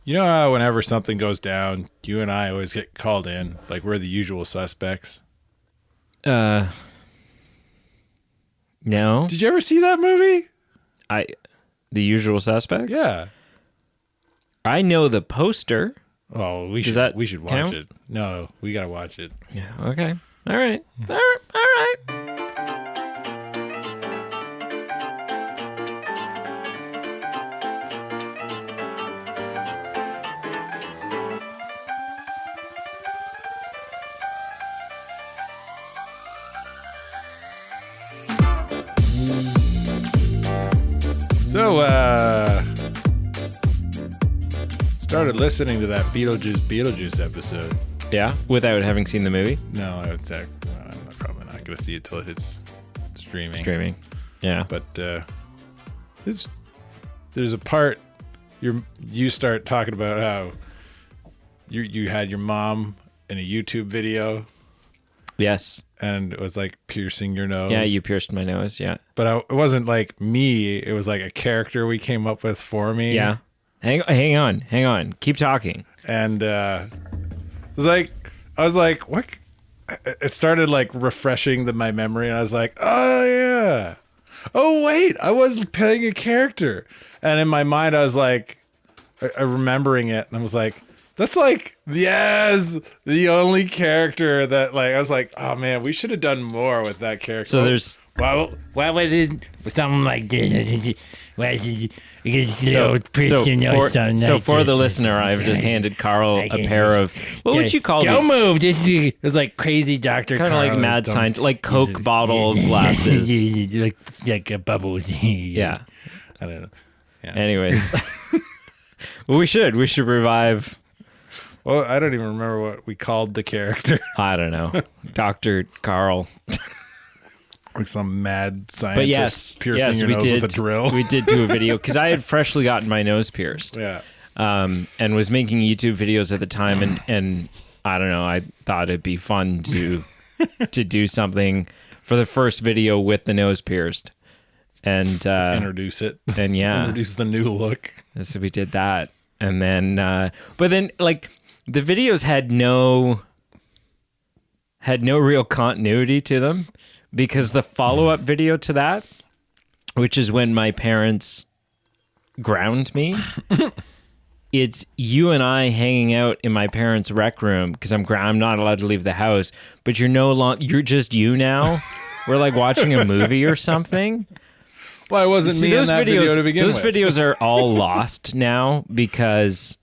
You know how whenever something goes down, you and I always get called in, like we're the usual suspects? No. Did you ever see that movie? The Usual Suspects? Yeah. I know the poster. Oh, we should watch count? it. No, we gotta watch it. Yeah, okay. All right. All right. So, started listening to that Beetlejuice episode. Yeah, without having seen the movie? No, I'm probably not going to see it till it hits streaming. Yeah. But there's a part you start talking about how you had your mom in a YouTube video. Yes. And it was like piercing your nose. Yeah, you pierced my nose, yeah. But it wasn't like me. It was like a character we came up with for me. Yeah. Hang on. Keep talking. And I was like, what? It started like refreshing my memory, and I was like, oh yeah. Oh wait, I was playing a character, and in my mind I was like, remembering it, and I was like, that's like, yes, the only character that like I was like, oh man, we should have done more with that character. So there's Why was it something like this? So for the listener, I've just handed Carl a pair of, what would you call these? Don't move. This is like crazy Dr. Kind of like mad science, like Coke bottle glasses. like bubbles. Yeah. I don't know. Yeah. Anyways. Well, we should revive. Well, I don't even remember what we called the character. I don't know. Dr. Carl. Like some mad scientist But yes, piercing your nose with a drill. We did do a video because I had freshly gotten my nose pierced. Yeah. And was making YouTube videos at the time, and I don't know, I thought it'd be fun to do something for the first video with the nose pierced. And introduce it. And yeah. Introduce the new look. So we did that. And then but then like the videos had no real continuity to them. Because the follow-up video to that, which is when my parents ground me, it's you and I hanging out in my parents' rec room because I'm not allowed to leave the house. But you're just you now. We're like watching a movie or something. Well, it wasn't me in that video to begin with. Those videos are all lost now because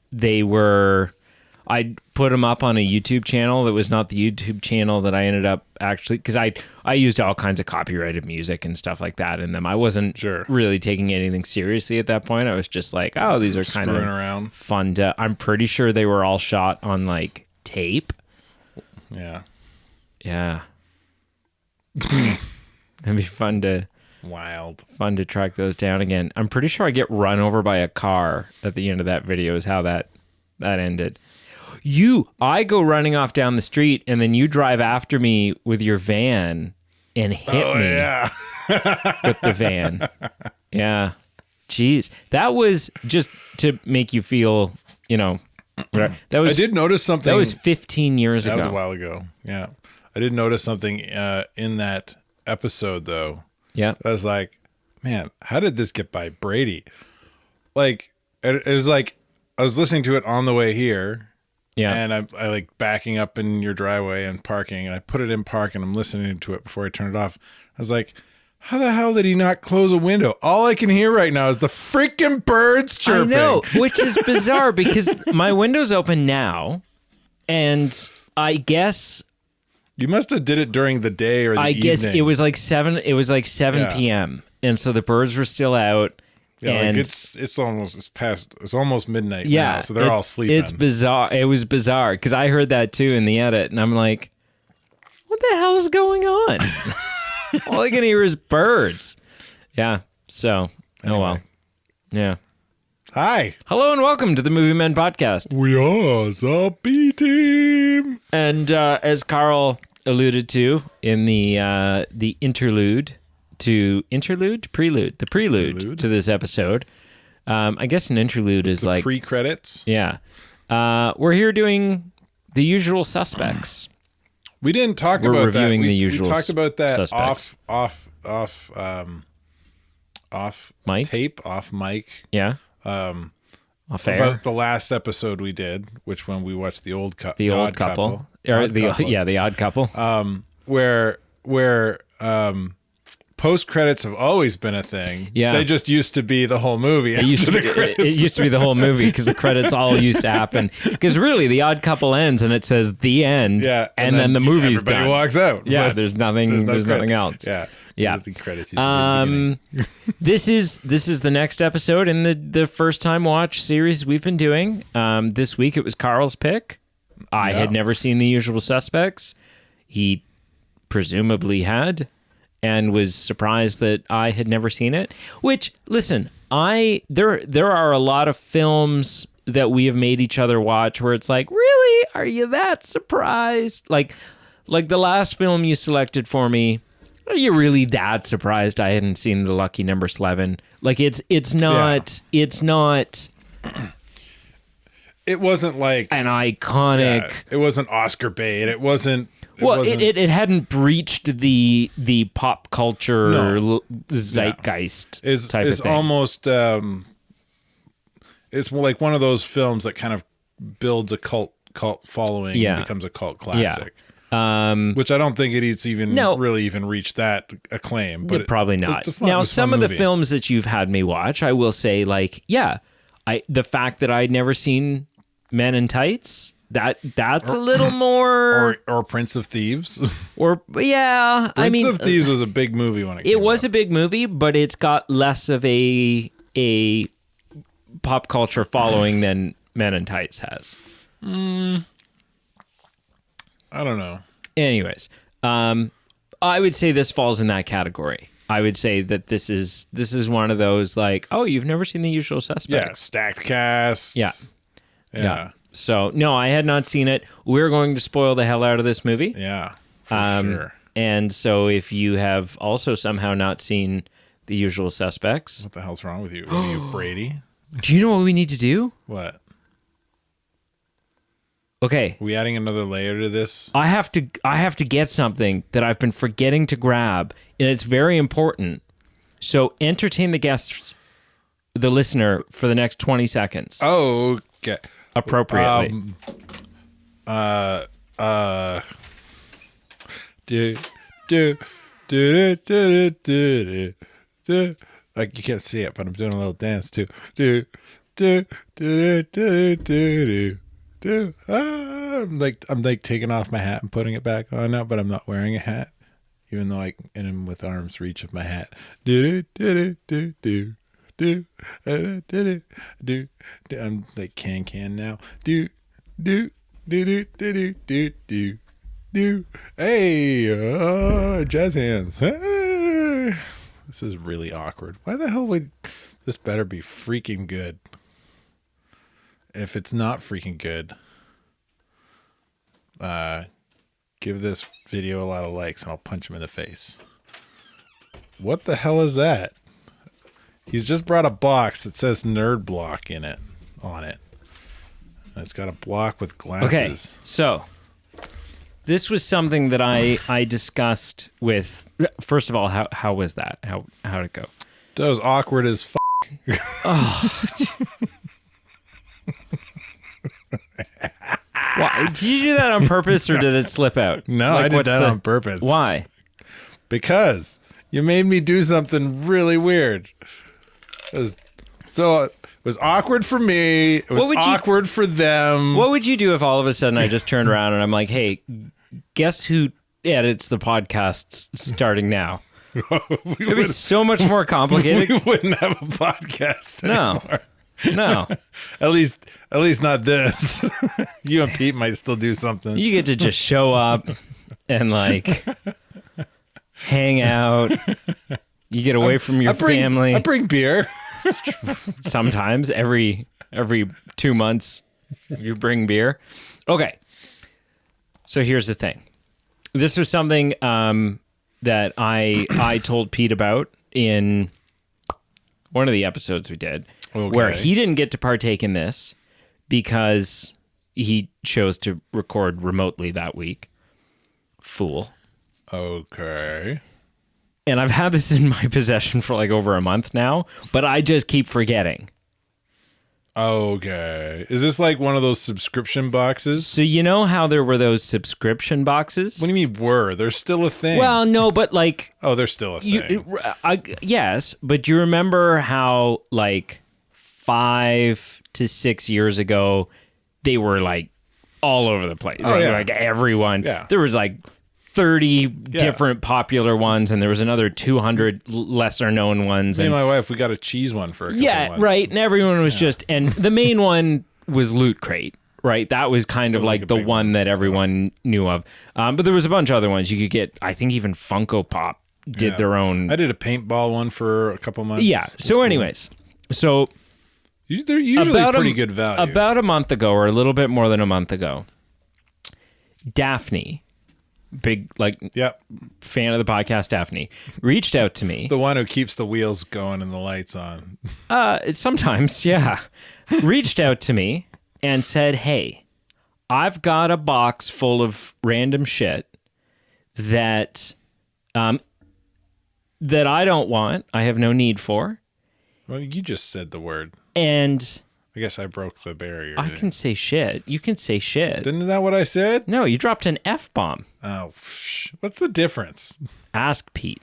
I put them up on a YouTube channel that was not the YouTube channel that I ended up actually, because I used all kinds of copyrighted music and stuff like that in them. I wasn't really taking anything seriously at that point. I was just like, oh, these are kind of around. Fun to, I'm pretty sure they were all shot on like tape. Yeah. Yeah. It'd be fun to track those down again. I'm pretty sure I get run over by a car at the end of that video is how that ended. I go running off down the street, and then you drive after me with your van and hit me with the van. Yeah. Jeez. That was just to make you feel, I did notice something. That was 15 years ago. That was a while ago. Yeah. I did notice something in that episode, though. Yeah. I was like, man, how did this get by Brady? Like, it was like, I was listening to it on the way here. Yeah. And I like backing up in your driveway and parking, and I put it in park and I'm listening to it before I turn it off. I was like, how the hell did he not close a window? All I can hear right now is the freaking birds chirping. I know, which is bizarre because my window's open now, and I guess you must have did it during the day or the evening. I guess it was like 7 p.m. and so the birds were still out. Yeah, and like it's almost midnight now, so they're all sleeping. It's bizarre. It was bizarre because I heard that too in the edit, and I'm like, what the hell is going on? All I can hear is birds. Yeah, so, anyway. Oh well. Yeah. Hi. Hello and welcome to the Movie Men Podcast. We are the B Team. And as Carl alluded to in the prelude to this episode, I guess an interlude is like pre-credits. Yeah. We're here doing The Usual Suspects. We didn't talk We're about reviewing that. The Usual We talked about that Suspects. off Mic? tape, off mic. Yeah. Off air. About the last episode we did, which when we watched the old couple. The Odd Couple. The Odd Couple. Where post credits have always been a thing. Yeah. They just used to be the whole movie. It used to be the whole movie because the credits all used to happen. Because really, The Odd Couple ends and it says the end. Yeah, and then the movie's everybody done. walks out. Yeah, but there's nothing. There's nothing else. Yeah, Yeah. The credits used to be the beginning. This is the next episode in the first time watch series we've been doing. This week it was Carl's pick. I had never seen The Usual Suspects. He presumably had, and was surprised that I had never seen it. Which, listen, there are a lot of films that we have made each other watch where it's like, really, are you that surprised? Like the last film you selected for me. Are you really that surprised I hadn't seen The Lucky Number 11? Like it's not. It wasn't like an iconic. It wasn't Oscar bait. It wasn't. It hadn't breached the pop culture zeitgeist type of thing. Almost. It's like one of those films that kind of builds a cult following and becomes a cult classic. Which I don't think it's even really even reached that acclaim. But probably not. Now, some of the films that you've had me watch, I will say, like, the fact that I'd never seen Men in Tights. That's a little more, or Prince of Thieves, Prince of Thieves was a big movie when it was a big movie, but it's got less of a pop culture following than Men in Tights has. I don't know. Anyways, I would say this falls in that category. I would say that this is one of those like, oh, you've never seen The Usual Suspects? Yeah, stacked cast. Yeah. So, no, I had not seen it. We're going to spoil the hell out of this movie. Yeah, for sure. And so if you have also somehow not seen The Usual Suspects... What the hell's wrong with you? Are you Brady? Do you know what we need to do? What? Okay. Are we adding another layer to this? I have to get something that I've been forgetting to grab, and it's very important. So entertain the guests, the listener, for the next 20 seconds. Oh, okay. Appropriately. Like you can't see it, but I'm doing a little dance too. I'm like taking off my hat and putting it back on now, but I'm not wearing a hat, even though I am with arm's reach of my hat. I'm like can now. Hey, jazz hands. Hey. This is really awkward. Why the hell would this better be freaking good? If it's not freaking good, give this video a lot of likes and I'll punch him in the face. What the hell is that? He's just brought a box that says Nerd Block on it. And it's got a block with glasses. Okay, so this was something that I discussed with. First of all, how was that? How'd it go? That was awkward as f. Oh. Why, did you do that on purpose or did it slip out? No, I did that on purpose. Why? Because you made me do something really weird. It was awkward for me. It was awkward for them. What would you do if all of a sudden I just turned around and I'm like, hey, guess who edits the podcasts starting now? It was so much more complicated. We wouldn't have a podcast anymore. No. At least not this. You and Pete might still do something. You get to just show up and like hang out. You get away from your family. I bring beer. Sometimes every 2 months you bring beer. Okay. So here's the thing. This was something that I told Pete about in one of the episodes we did. where he didn't get to partake in this because he chose to record remotely that week. Fool. Okay. And I've had this in my possession for like over a month now, but I just keep forgetting. Okay. Is this like one of those subscription boxes? So you know how there were those subscription boxes? What do you mean were? They're still a thing. Well, no, but like... Oh, they're still a thing. Yes, but you remember how like 5 to 6 years ago, they were like all over the place. Oh, yeah. Like everyone. Yeah. There was like 30 different popular ones, and there was another 200 lesser known ones. Me and and my wife, we got a cheese one for a couple months. right. And everyone was just, and the main one was Loot Crate, right? That was kind of like the one that everyone knew of. But there was a bunch of other ones you could get. I think even Funko Pop did their own. I did a paintball one for a couple months. Yeah. So anyways, so they're usually pretty good value. About a month ago, or a little bit more than a month ago, Daphne, big fan of the podcast, Daphne, reached out to me. The one who keeps the wheels going and the lights on. Sometimes, yeah. Reached out to me and said, "Hey, I've got a box full of random shit that that I don't want. I have no need for." Well, you just said the word. And I guess I broke the barrier. I can say shit. You can say shit. Isn't that what I said? No, you dropped an F-bomb. Oh, what's the difference? Ask Pete.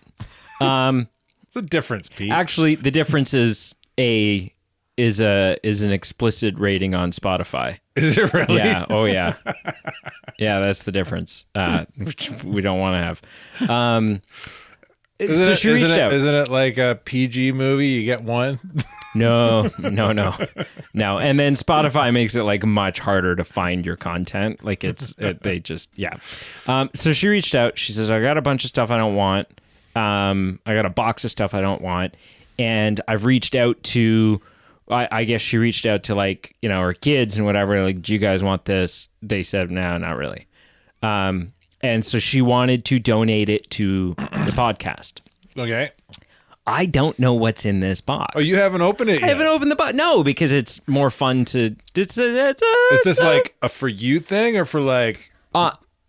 What's the difference, Pete? Actually, the difference is an explicit rating on Spotify. Is it really? Yeah. Oh, yeah. Yeah, that's the difference, which we don't want to have. So she reached out. Isn't it like a PG movie? You get one? No. And then Spotify makes it like much harder to find your content. Like they just, yeah. So she reached out. She says, I got a bunch of stuff I don't want. I got a box of stuff I don't want. And I've reached out to, I guess she reached out to like, her kids and whatever. Like, do you guys want this? They said, no, not really. And so she wanted to donate it to the podcast. Okay. I don't know what's in this box. Oh, you haven't opened it yet? I haven't opened the box. No, because it's more fun to... Is this like a for you thing or for like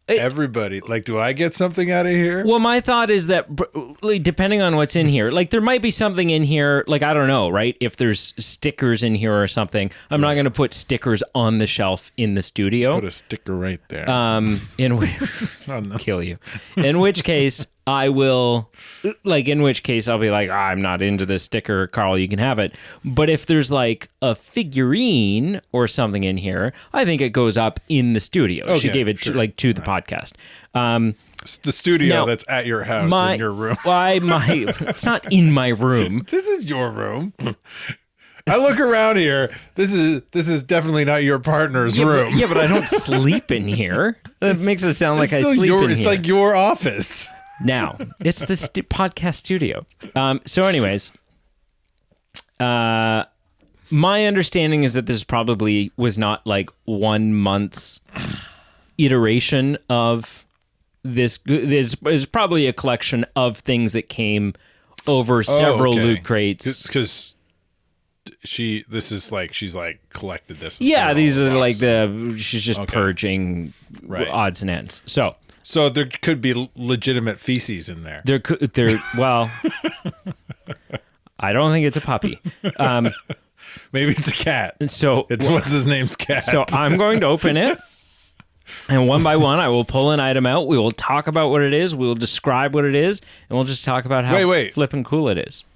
everybody? Like, do I get something out of here? Well, my thought is that like, depending on what's in here, like there might be something in here, like I don't know, right? If there's stickers in here or something, I'm not going to put stickers on the shelf in the studio. Put a sticker right there. Kill you. In which case, I will, in which case I'll be like, I'm not into this sticker, Carl, you can have it. But if there's like a figurine or something in here, I think it goes up in the studio. Okay, she gave it to the podcast. The studio now, that's at your house, in your room. It's not in my room. This is your room. I look around here. This is definitely not your partner's room. But I don't sleep in here. That makes it sound like I sleep in here. It's like your office. Now, it's the podcast studio. So anyways, my understanding is that this probably was not like 1 month's iteration of this. This is probably a collection of things that came over several loot crates. Because she's collected this. Yeah, these are like she's just purging odds and ends. So there could be legitimate feces in there. Well, I don't think it's a puppy. Maybe it's a cat. So what's his name's cat. So I'm going to open it, and one by one, I will pull an item out. We will talk about what it is. We will describe what it is, and we'll just talk about how flippin' cool it is.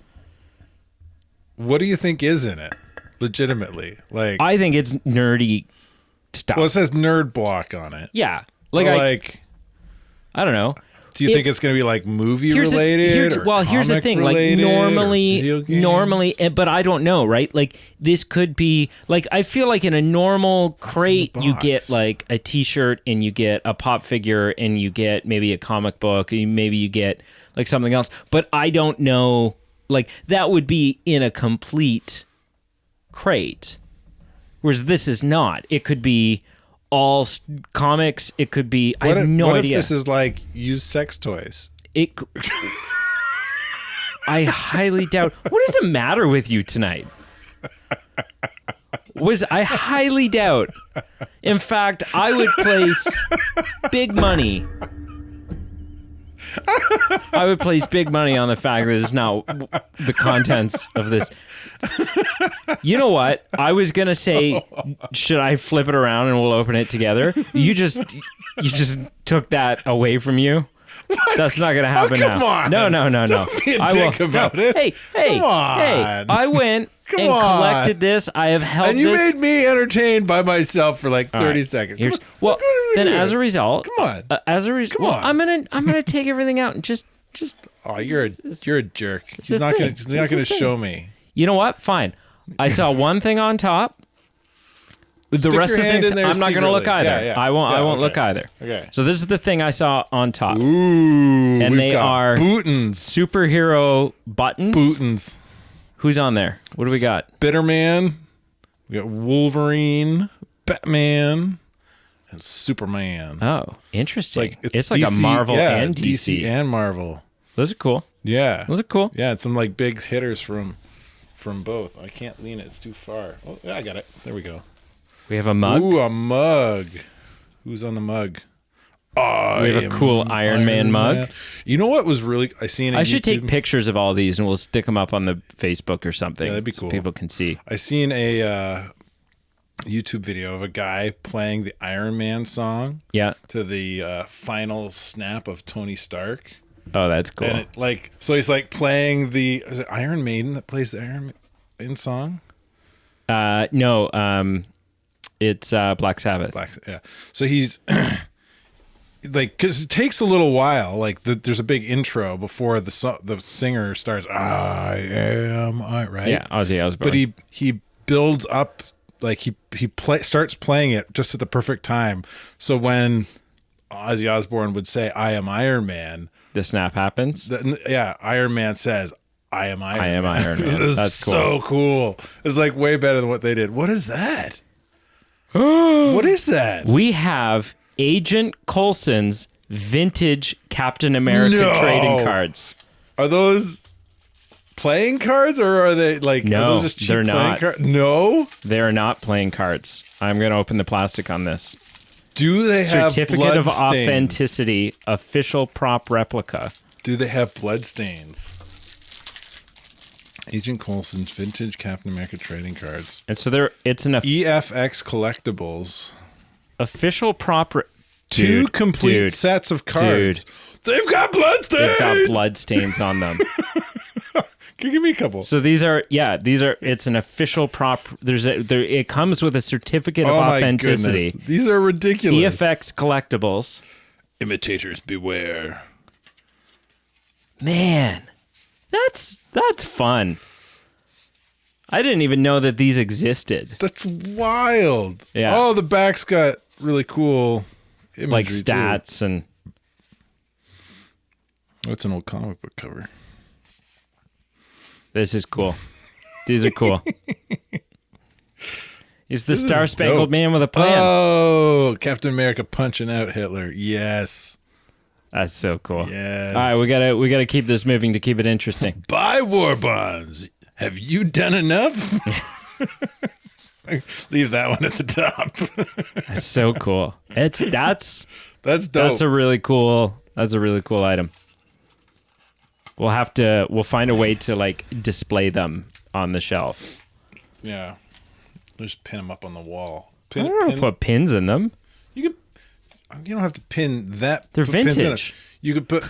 What do you think is in it? Legitimately, I think it's nerdy stuff. Well, it says nerd block on it. Yeah, I don't know. Do you think it's going to be like movie related? Here's the thing. Like normally, but I don't know, right? Like this could be like, I feel like in a normal crate, you get like a t-shirt and you get a pop figure and you get maybe a comic book and maybe you get like something else. But I don't know, like that would be in a complete crate. Whereas this is not. It could be all comics. It could be. I have no idea. What if this is like used sex toys? I highly doubt. What is the matter with you tonight? was I highly doubt. In fact, I would place big money. I would place big money on the fact that it's not the contents of this. You know what? I was gonna say, should I flip it around and we'll open it together? You just took that away from you. That's not gonna happen come now. on. No. Don't be a dick about it. Hey, Come on. hey! I went and collected this. I have held And you this. made me entertained by myself for like 30 seconds. Here's, Come on. well, What are we then doing? as a result, Come on. as a result, Come on. I'm gonna take everything out and just. Oh, you're a jerk. He's a not thing. gonna It's a thing. show me. You know what? Fine. I saw one thing on top. The Stick rest your of the hand things in there I'm not going to look secretly. either. Yeah. I won't. Yeah, I won't okay. look either. Okay. So this is the thing I saw on top. Ooh, And we've they got are Bootins. superhero buttons. Bootins. Who's on there? What do we got? Bitterman. We got Wolverine, Batman, and Superman. Oh, interesting. It's like DC, a Marvel yeah, and DC. and Marvel. Those are cool. Yeah. Those are cool. Yeah, it's some like big hitters from both. I can't lean it; it's too far. Oh, yeah, I got it. There we go. We have a mug. Ooh, a mug. Who's on the mug? We have a cool Iron Man mug. You know what was really? I seen. I should take pictures of all these and we'll stick them up on the Facebook or something. Yeah, that'd be so cool. people can see. I seen a YouTube video of a guy playing the Iron Man song Yeah. to the final snap of Tony Stark. Oh, that's cool. And it so he's like playing the is it Iron Maiden that plays the Iron Maiden song? No. It's Black Sabbath. Yeah. So he's like, because it takes a little while. Like there's a big intro before the singer starts. Right. Yeah, Ozzy Osbourne. But he builds up, like he starts playing it just at the perfect time. So when Ozzy Osbourne would say "I am Iron Man," the snap happens. Iron Man says, "I am Iron Man." I am Iron Man. This is That's cool. so cool. It's like way better than what they did. What is that? What is that? We have Agent Coulson's vintage Captain America No. trading cards. Are those playing cards or are they like? No, are those just cheap they're playing not. cards? No. They are not playing cards. I'm going to open the plastic on this. Do they have Certificate of blood stains? Authenticity, official prop replica. Do they have blood stains? Agent Coulson's vintage Captain America trading cards. And so it's an EFX collectibles. official prop. Two Dude, complete dude, sets of cards. They've got blood stains. They've got blood stains on them. Can you give me a couple? So these are it's an official prop. It comes with a certificate of my authenticity. goodness. These are ridiculous. EFX collectibles. Imitators beware. Man, that's fun. I didn't even know that these existed. That's wild. Yeah. Oh, the back's got really cool imagery Like too. stats and Oh, it's an old comic book cover. this is cool. These are cool. He's the This is Star Spangled dope. Man with a plan. Oh, Captain America punching out Hitler. Yes. That's so cool. Yes. All right, we gotta keep this moving to keep it interesting. Buy war bonds. Have you done enough? Leave that one at the top. That's so cool. That's That's dope. That's a really cool item. We'll find a way to like display them on the shelf. Yeah. Just pin them up on the wall. I don't want to put pins in them. You don't have to pin that. They're put pins in it. vintage. You could put.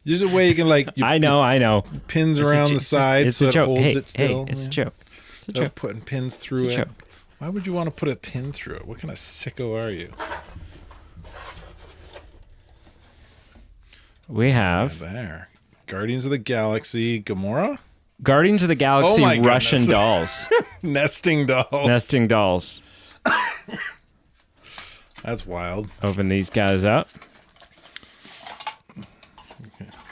There's a way you can like. You I know. pins It's a around jo- the sides it's so a it joke. holds Hey, it still. Hey, it's Yeah. a joke. It's a No, joke. putting pins through It's a it. joke. Why would you want to put a pin through it? What kind of sicko are you? We have There. Guardians of the Galaxy, Gamora? Guardians of the Galaxy Oh my Russian goodness. dolls. Nesting dolls. Nesting dolls. That's wild. Open these guys up.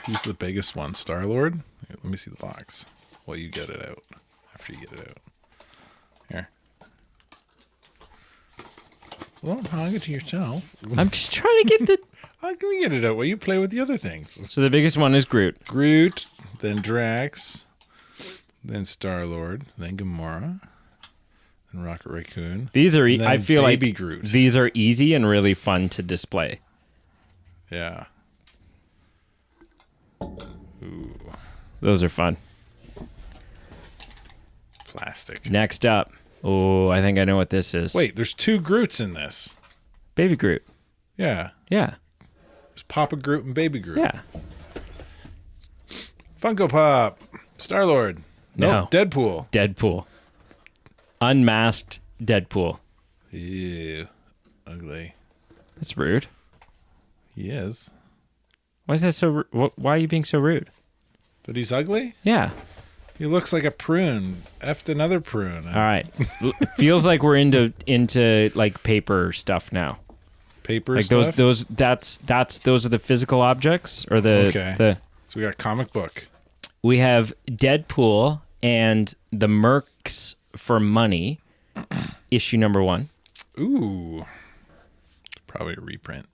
Who's the biggest one? Star-Lord? Here, let me see the box. Well, you get it out. After you get it out. Here. Well, hang it to yourself. I'm just trying to get the. How can we get it out while you play with the other things? So the biggest one is Groot. Groot, then Drax, then Star-Lord, then Gamora. and Rocket Raccoon. These are, And then I feel like Baby Groot. these are easy and really fun to display. Yeah. Ooh, Those are fun. plastic. Next up. Oh, I think I know what this is. Wait, there's 2 Groots in this. Baby Groot. Yeah. Yeah. There's Papa Groot and Baby Groot. Yeah. Funko Pop. Star-Lord. No. Deadpool. Deadpool. Unmasked Deadpool. Ew. Ugly. That's rude. He is. Why is that so? Why are you being so rude? That he's ugly? Yeah. He looks like a prune. Effed another prune. All right. It feels like we're into like paper stuff now. Paper Like stuff? those are the physical objects or the Okay. So we got comic book. we have Deadpool and the Mercs for Money, issue number 1. Ooh. Probably a reprint.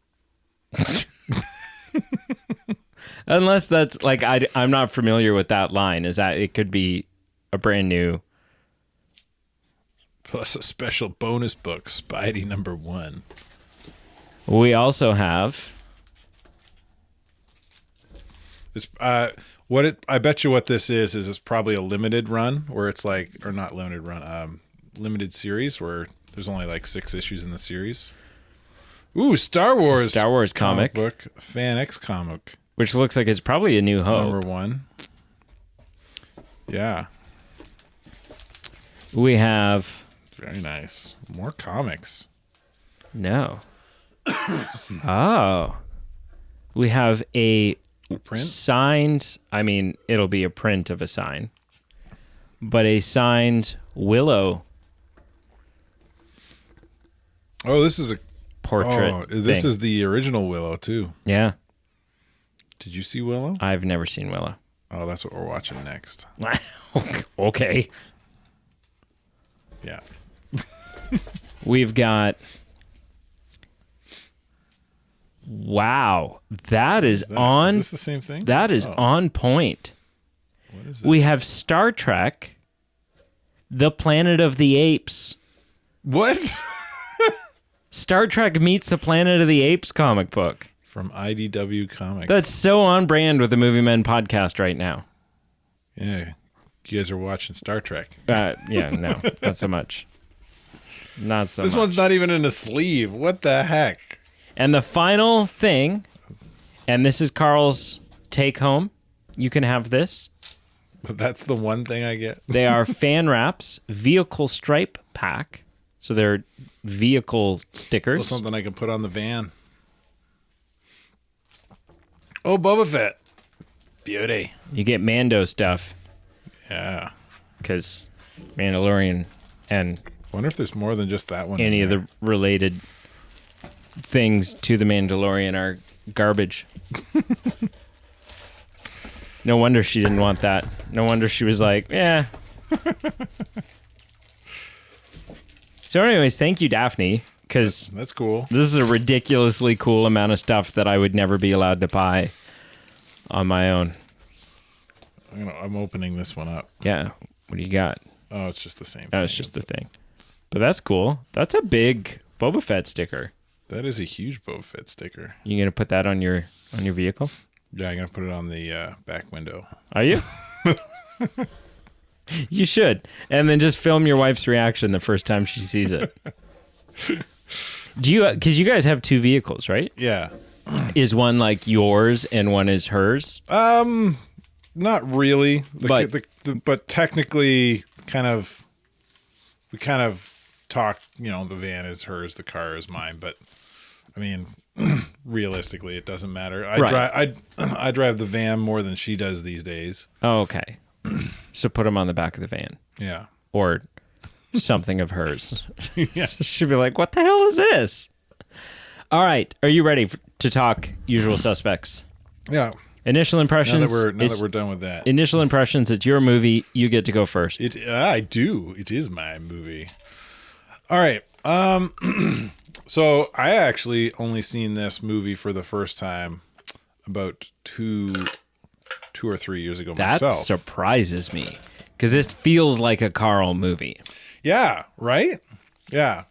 Unless that's like I'm not familiar with that line. Is that it could be a brand new? Plus a special bonus book, Spidey number 1. We also have It's I bet you what this is it's probably a limited run where it's like, or not limited run, limited series where there's only like 6 issues in the series. Ooh, Star Wars comic, book, Fan X comic which looks like it's probably a New Hope. number 1. Yeah, We have very nice. More comics. no. Oh, we have a Print. signed. I mean, it'll be a print of a sign, but a signed Willow Oh, this is a portrait. Oh, this thing. is the original Willow too. Yeah. Did you see Willow? I've never seen Willow. Oh, that's what we're watching next. Okay. Yeah. We've got. Wow, that is on. Is this the same thing? That is on point. What is this? We have Star Trek, The Planet of the Apes. What? Star Trek meets the Planet of the Apes comic book. From IDW Comics. That's so on brand with the Movie Men podcast right now. Yeah. You guys are watching Star Trek. Yeah, no, not so much. Not so much. This one's not even in a sleeve. What the heck? And the final thing, and this is Carl's take home. You can have this. That's the one thing I get. They are fan wraps, vehicle stripe pack. So they're vehicle stickers. Well, something I can put on the van. Oh, Boba Fett. Beauty. You get Mando stuff Yeah. because Mandalorian and Wonder if there's more than just that one. any in of there. the related things to the Mandalorian are garbage. No wonder she didn't want that. No wonder she was like, yeah. So anyways, thank you, Daphne, because That's cool. this is a ridiculously cool amount of stuff that I would never be allowed to buy on my own. I'm opening this one up. Yeah. What do you got? Oh, it's just the same. Oh, it's just the thing. But that's cool. That's a big Boba Fett sticker. That is a huge Boba Fett sticker. You gonna put that on your vehicle? Yeah, I'm gonna put it on the back window. Are you? You should. And then just film your wife's reaction the first time she sees it. Do you, because you guys have 2 vehicles, right? Yeah. Is one like yours and one is hers? Not really. But- But technically, we kind of talk. You know, the van is hers, the car is mine. But I mean, realistically, it doesn't matter. I drive the van more than she does these days. Oh, okay. So put them on the back of the van Yeah. or something of hers. Yeah. She'd be like, what the hell is this? All right. Are you ready to talk Usual Suspects? Yeah. Initial impressions. Now that we're done with that. Initial impressions. It's your movie. You get to go first. I do. It is my movie. All right. So I actually only seen this movie for the first time about 2 or 3 years ago That myself. surprises me because this feels like a Carl movie. Yeah, right? Yeah.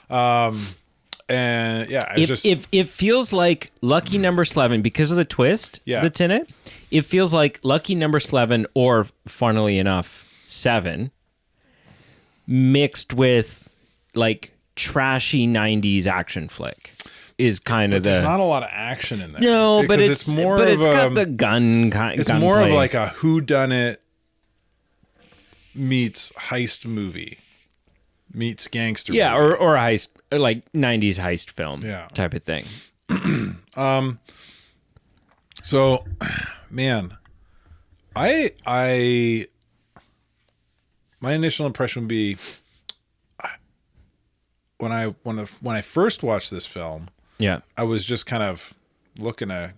And yeah, If it feels like Lucky Number 11 because of the twist that's in it, it feels like Lucky Number 11 or, funnily enough, 7 mixed with like trashy 90s action flick is kind of there's not a lot of action in there. No, but it's more but it's got the gun kind. It's more of like a whodunit meets heist movie meets gangster. Yeah, movie. or a heist, like 90s heist film type of thing. So, man, my initial impression would be when I first watched this film, I was just kind of looking to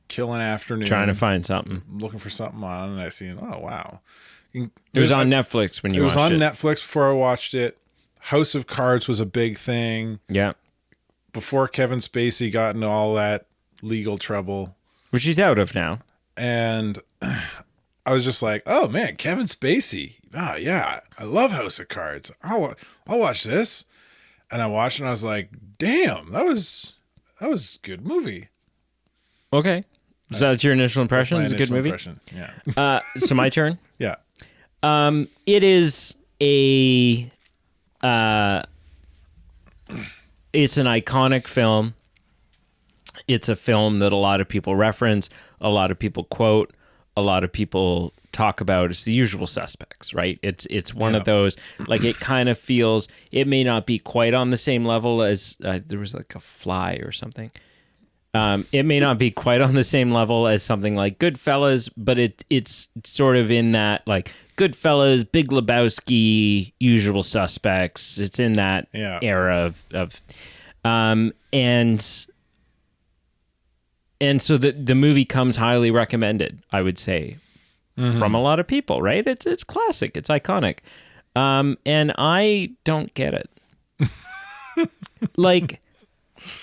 kill an afternoon, trying to find something, looking for something on, and I seen, oh wow, it was on Netflix when you watched it. It was on Netflix before I watched it. House of Cards was a big thing. Yeah, before Kevin Spacey got into all that legal trouble, which he's out of now. And I was just like, oh man, Kevin Spacey. Oh yeah, I love House of Cards. I'll watch this. And I watched it and I was like, damn, that was a good movie. Okay. So that's your initial impression? It's a good movie? Yeah. So my turn? Yeah. It is it's an iconic film. It's a film that a lot of people reference, a lot of people quote, a lot of people talk about. It's the usual suspects, right? It's one of those, like, it kind of feels, it may not be quite on the same level as there was like a fly or something. It may not be quite on the same level as something like Goodfellas, but it's sort of in that, like, Goodfellas, Big Lebowski, Usual Suspects. It's in that era of and so the movie comes highly recommended, I would say, from a lot of people, right? It's classic. It's iconic. And I don't get it. Like,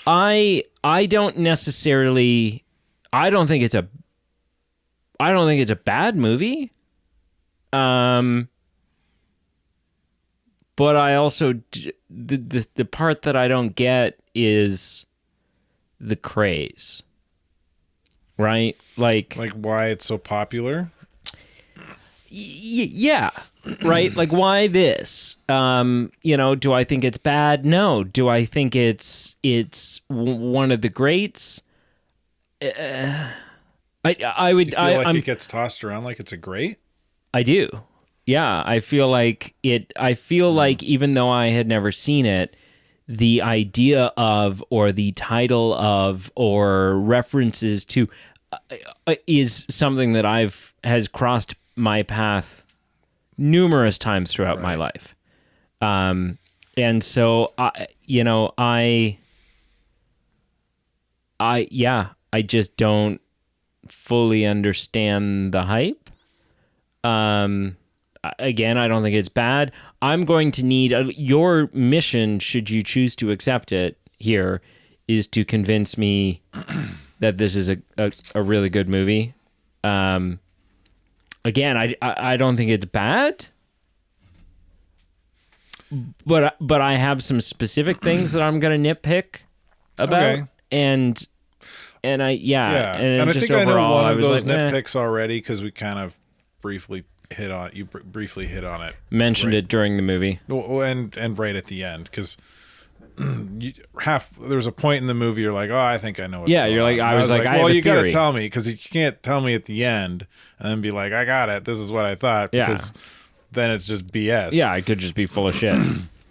I don't necessarily, I don't think it's a bad movie. But I also, the part that I don't get is the craze. Right? Like why it's so popular? Yeah. Right? Like, why this? Do I think it's bad? No. Do I think it's one of the greats? I would. You feel like it gets tossed around like it's a great? I do. Yeah, I feel like it. I feel like even though I had never seen it, the idea of, or the title of, or references to is something that has crossed my path numerous times throughout my life. And so I just don't fully understand the hype. Again, I don't think it's bad. I'm going to need your mission, should you choose to accept it here, is to convince me that this is a really good movie. Again, I don't think it's bad, but I have some specific things that I'm going to nitpick about, and I just think overall, I know one of those like, nitpicks already, because we kind of briefly hit on it. Mentioned it during the movie, and right at the end, because there's a point in the movie you're like, oh, I think I know what's going you're like, on. I was like, well, you got to tell me, because you can't tell me at the end and then be like, I got it, this is what I thought, because then it's just BS. Yeah, I could just be full of shit.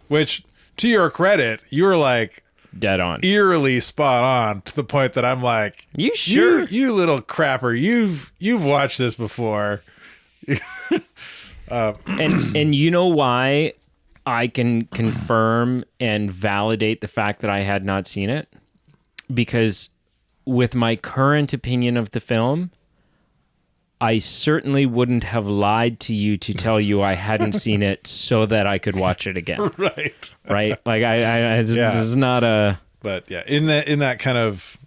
Which, to your credit, you were like dead on, eerily spot on, to the point that I'm like, you sure? You little crapper, you've watched this before. And you know why I can confirm and validate the fact that I had not seen it? Because with my current opinion of the film, I certainly wouldn't have lied to you to tell you I hadn't seen it so that I could watch it again. Right. Right? Like, this is not a... But yeah, in that kind of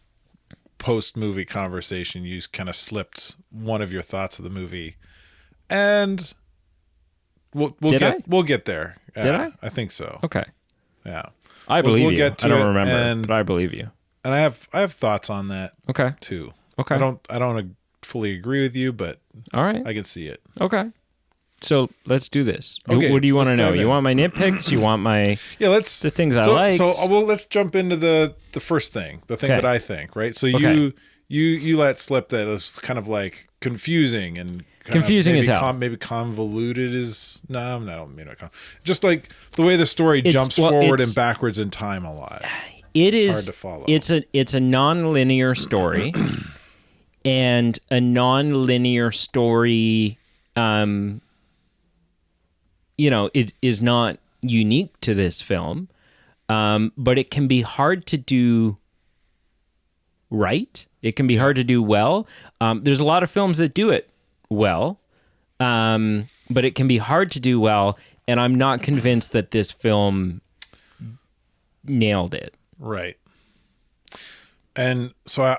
post-movie conversation, you kind of slipped one of your thoughts of the movie. And we'll get there. Yeah, Did I? I think so. Okay. Yeah. I believe we'll you. get to I don't it, remember, but I believe you. And I have thoughts on that Okay. too. Okay. I don't fully agree with you, but All right. I can see it. Okay. So let's do this. Okay, What do you want to let's know? dive You in. want my nitpicks? You want my Yeah, let's the things I liked? So well, let's jump into the first thing, the thing Okay. that I think, right? So Okay. you let slip that it was kind of like confusing and Confusing as hell. maybe convoluted is no, I don't mean it. Just like the way the story It's- jumps well, forward it's- and backwards in time a lot. It's hard to follow. It's a non-linear story, and a non-linear story, is not unique to this film, but it can be hard to do right. It can be hard to do well. There's a lot of films that do it well, but it can be hard to do well, and I'm not convinced that this film nailed it. Right. And so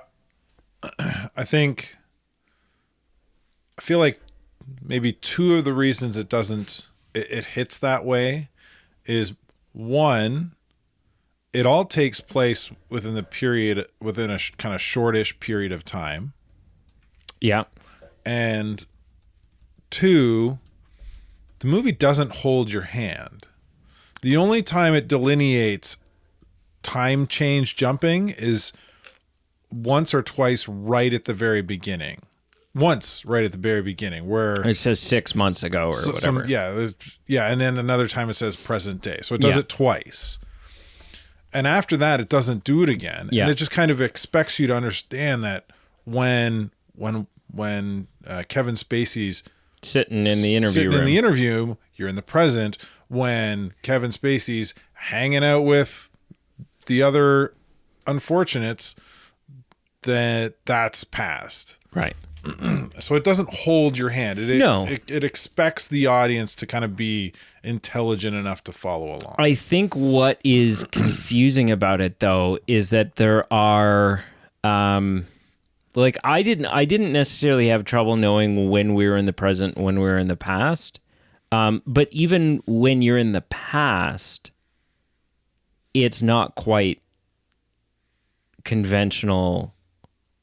I think I feel like maybe two of the reasons it hits that way is one, it all takes place within a kind of shortish period of time. Yeah. And two, the movie doesn't hold your hand. The only time it delineates time change jumping is once or twice right at the very beginning. Once right at the very beginning where It says 6 months ago or whatever. And then another time it says present day. So it does Yeah. it twice. And after that it doesn't do it again. Yeah. And it just kind of expects you to understand that when Kevin Spacey's Sitting in the interview sitting room. in the interview, you're in the present. When Kevin Spacey's hanging out with the other unfortunates, that's past. Right. So it doesn't hold your hand. No. It expects the audience to kind of be intelligent enough to follow along. I think what is confusing about it though is that there are I didn't necessarily have trouble knowing when we were in the present, when we were in the past. But even when you're in the past, it's not quite conventional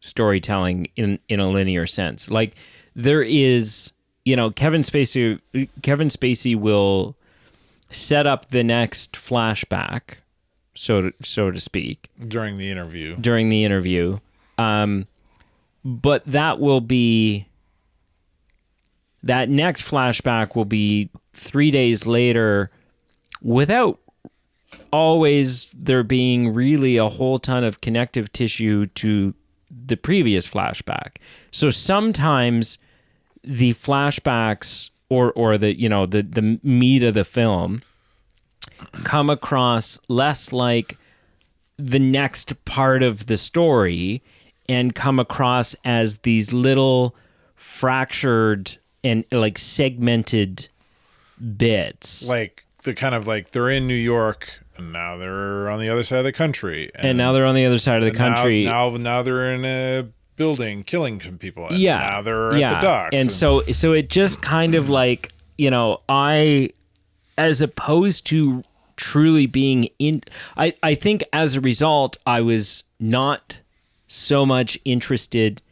storytelling in a linear sense. Like there is, Kevin Spacey will set up the next flashback, so to speak, during the interview. But that next flashback will be 3 days later without always there being really a whole ton of connective tissue to the previous flashback. So sometimes the flashbacks or the meat of the film come across less like the next part of the story and come across as these little fractured and like segmented bits. Like the kind of like they're in New York and now they're on the other side of the country. And now they're on the other side of the country. Now they're in a building killing some people. And Yeah. now they're at the docks. And so it just kind of like, I, as opposed to truly being I think as a result, I was not so much interested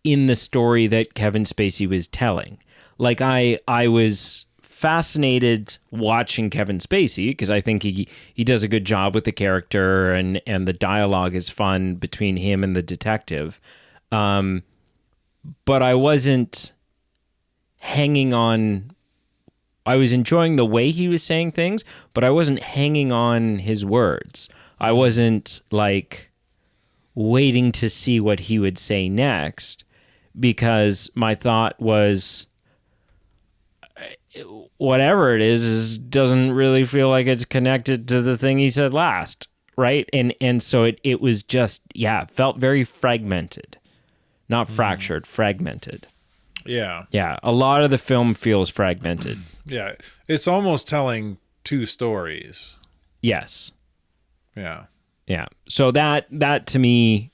in the story that Kevin Spacey was telling. Like I was fascinated watching Kevin Spacey because I think he does a good job with the character and the dialogue is fun between him and the detective. But I wasn't hanging on. I was enjoying the way he was saying things, but I wasn't hanging on his words. I wasn't like waiting to see what he would say next because my thought was whatever it is doesn't really feel like it's connected to the thing he said last, right? And so it was just felt very fragmented. Not fractured, fragmented. Yeah. Yeah, a lot of the film feels fragmented. Yeah. It's almost telling two stories. Yes. Yeah. Yeah. So that to me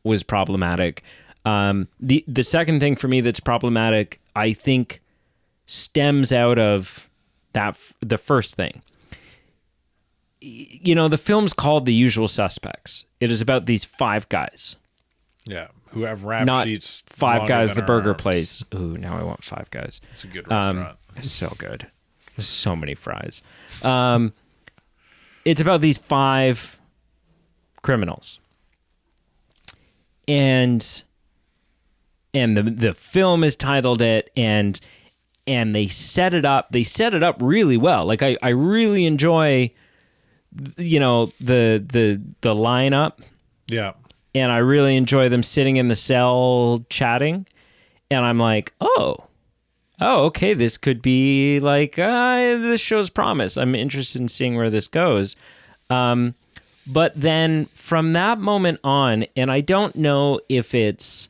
was problematic. The second thing for me that's problematic, I think, stems out of the first thing. You know, the film's called The Usual Suspects. It is about these 5 guys. Yeah, who have rap Not sheets. 5 Guys, than the our burger arms. place. Ooh, now I want 5 Guys. It's a good restaurant. So good. There's so many fries. It's about these 5 criminals. And the film is titled it, and they set it up. They set it up really well. Like I really enjoy, you know, the lineup, Yeah. and I really enjoy them sitting in the cell chatting. And I'm like, oh, okay, this could be like this shows promise. I'm interested in seeing where this goes. But then from that moment on, and I don't know if it's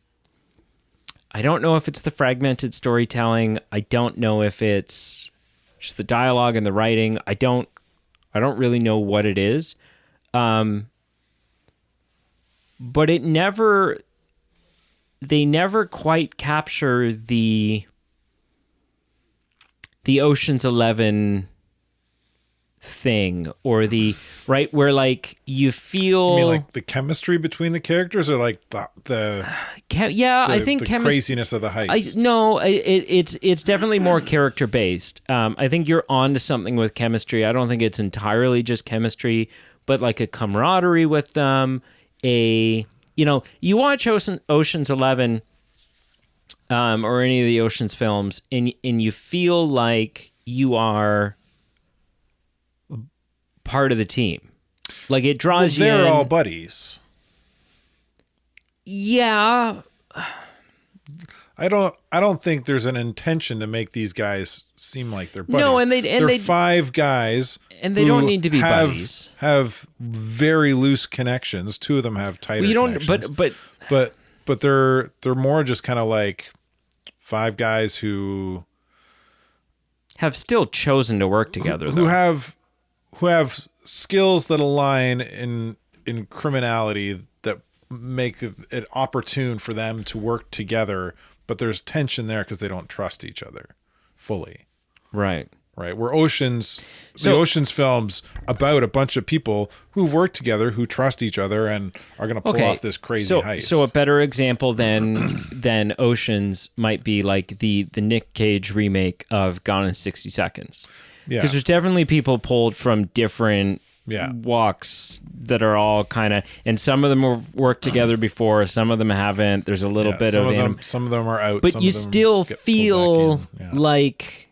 the fragmented storytelling. I don't know if it's just the dialogue and the writing. I don't really know what it is. But they never quite capture the Ocean's 11 thing, or the right where like you feel. You mean like the chemistry between the characters, or like the I think the craziness of the heist? It's definitely more character based. I think you're onto something with chemistry. I don't think it's entirely just chemistry, but like a camaraderie with them. You watch Ocean's 11, or any of the Ocean's films, and you feel like you are part of the team. Like it draws you in. They're all buddies. Yeah. I don't think there's an intention to make these guys seem like they're buddies. No, and they're 5 guys, and they don't need to be buddies. Have very loose connections. 2 of them have tighter. Connections. but they're more just kind of like 5 guys who have still chosen to work together. Who have skills that align in criminality that make it opportune for them to work together, but there's tension there because they don't trust each other fully. Right. Where the Ocean's films about a bunch of people who work together, who trust each other, and are going to pull off this crazy heist. So a better example than Ocean's might be like the Nick Cage remake of Gone in 60 Seconds. Yeah. Because there's definitely people pulled from different walks that are all kind of, and some of them have worked together before, some of them haven't. There's a little bit of some of them are out, but you still feel like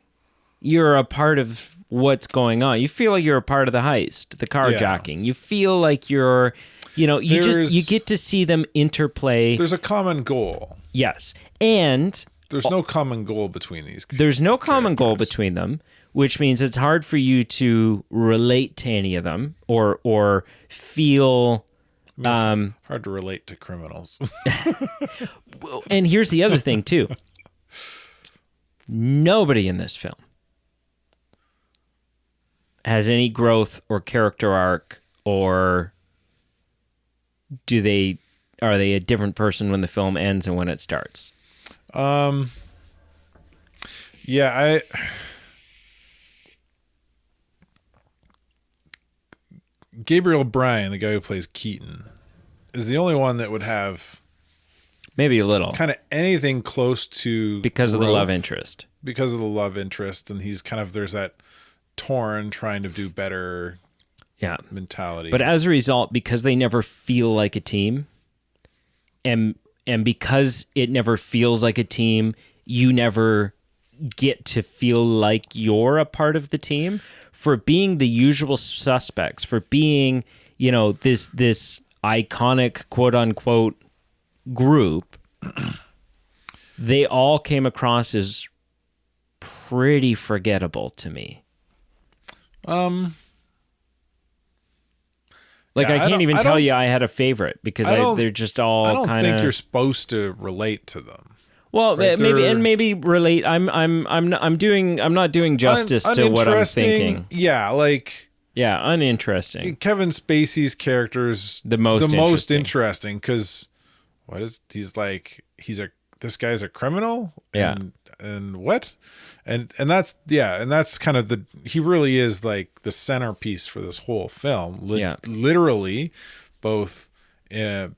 you're a part of what's going on. You feel like you're a part of the heist, the carjacking. You feel like you're, you get to see them interplay. There's a common goal. Yes, and there's no common goal between these. There's no common goal between them, which means it's hard for you to relate to any of them or feel. Hard to relate to criminals. And here's the other thing too. Nobody in this film has any growth or character arc, or are they a different person when the film ends and when it starts? Gabriel Bryan, the guy who plays Keaton, is the only one that would have maybe a little kind of anything close to because of the love interest. Because of the love interest, and he's kind of, there's that torn trying to do better mentality. But as a result, because they never feel like a team, and because it never feels like a team, you never get to feel like you're a part of the team. For being the usual suspects, for being, this iconic quote unquote group, they all came across as pretty forgettable to me. I can't even tell you I had a favorite because they're just all kind of. I don't think you're supposed to relate to them. Well, maybe relate. I'm not doing justice to what I'm thinking. Yeah, uninteresting. Kevin Spacey's character's the most interesting because he's a this guy's a criminal. Yeah. And what? And that's kind of he really is like the centerpiece for this whole film. Literally, both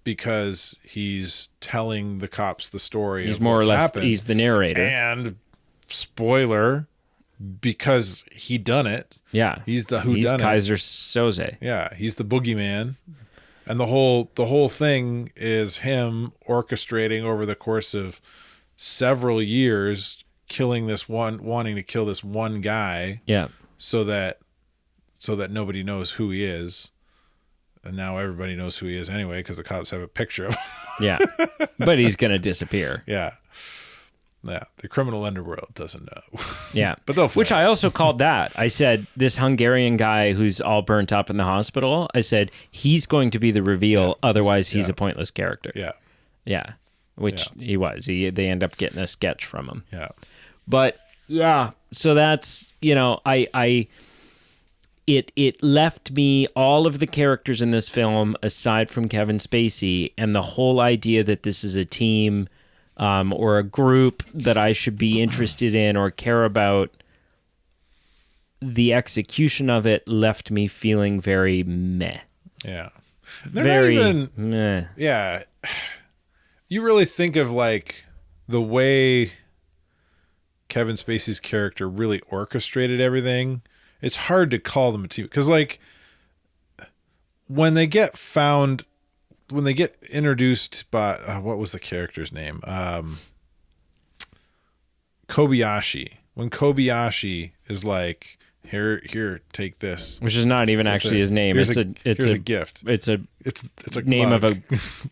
because he's telling the cops the story. He's of more or what's less happened. he's the narrator. And spoiler, because he done it. Yeah, he's the whodunit. He's Kaiser Soze. Yeah, he's the boogeyman, and the whole thing is him orchestrating over the course of several years, wanting to kill this one guy. Yeah, so that nobody knows who he is, and now everybody knows who he is anyway because the cops have a picture of him. Yeah, but he's gonna disappear. Yeah. Yeah, the criminal underworld doesn't know. Yeah, but they'll find. Which I also called that. I said, this Hungarian guy who's all burnt up in the hospital, I said, he's going to be the reveal, otherwise he's a pointless character. Yeah. Yeah, which he was. They end up getting a sketch from him. Yeah. But, yeah, so that's, it left me, all of the characters in this film, aside from Kevin Spacey, and the whole idea that this is a team... or a group that I should be interested in or care about, the execution of it left me feeling very meh. Yeah. They're very not even, meh. Yeah. You really think of like the way Kevin Spacey's character really orchestrated everything. It's hard to call them a team because like when they get introduced by what was the character's name? Kobayashi. When Kobayashi is like, here, take this, Which is not even actually his name. It's a gift. It's a name mug, of a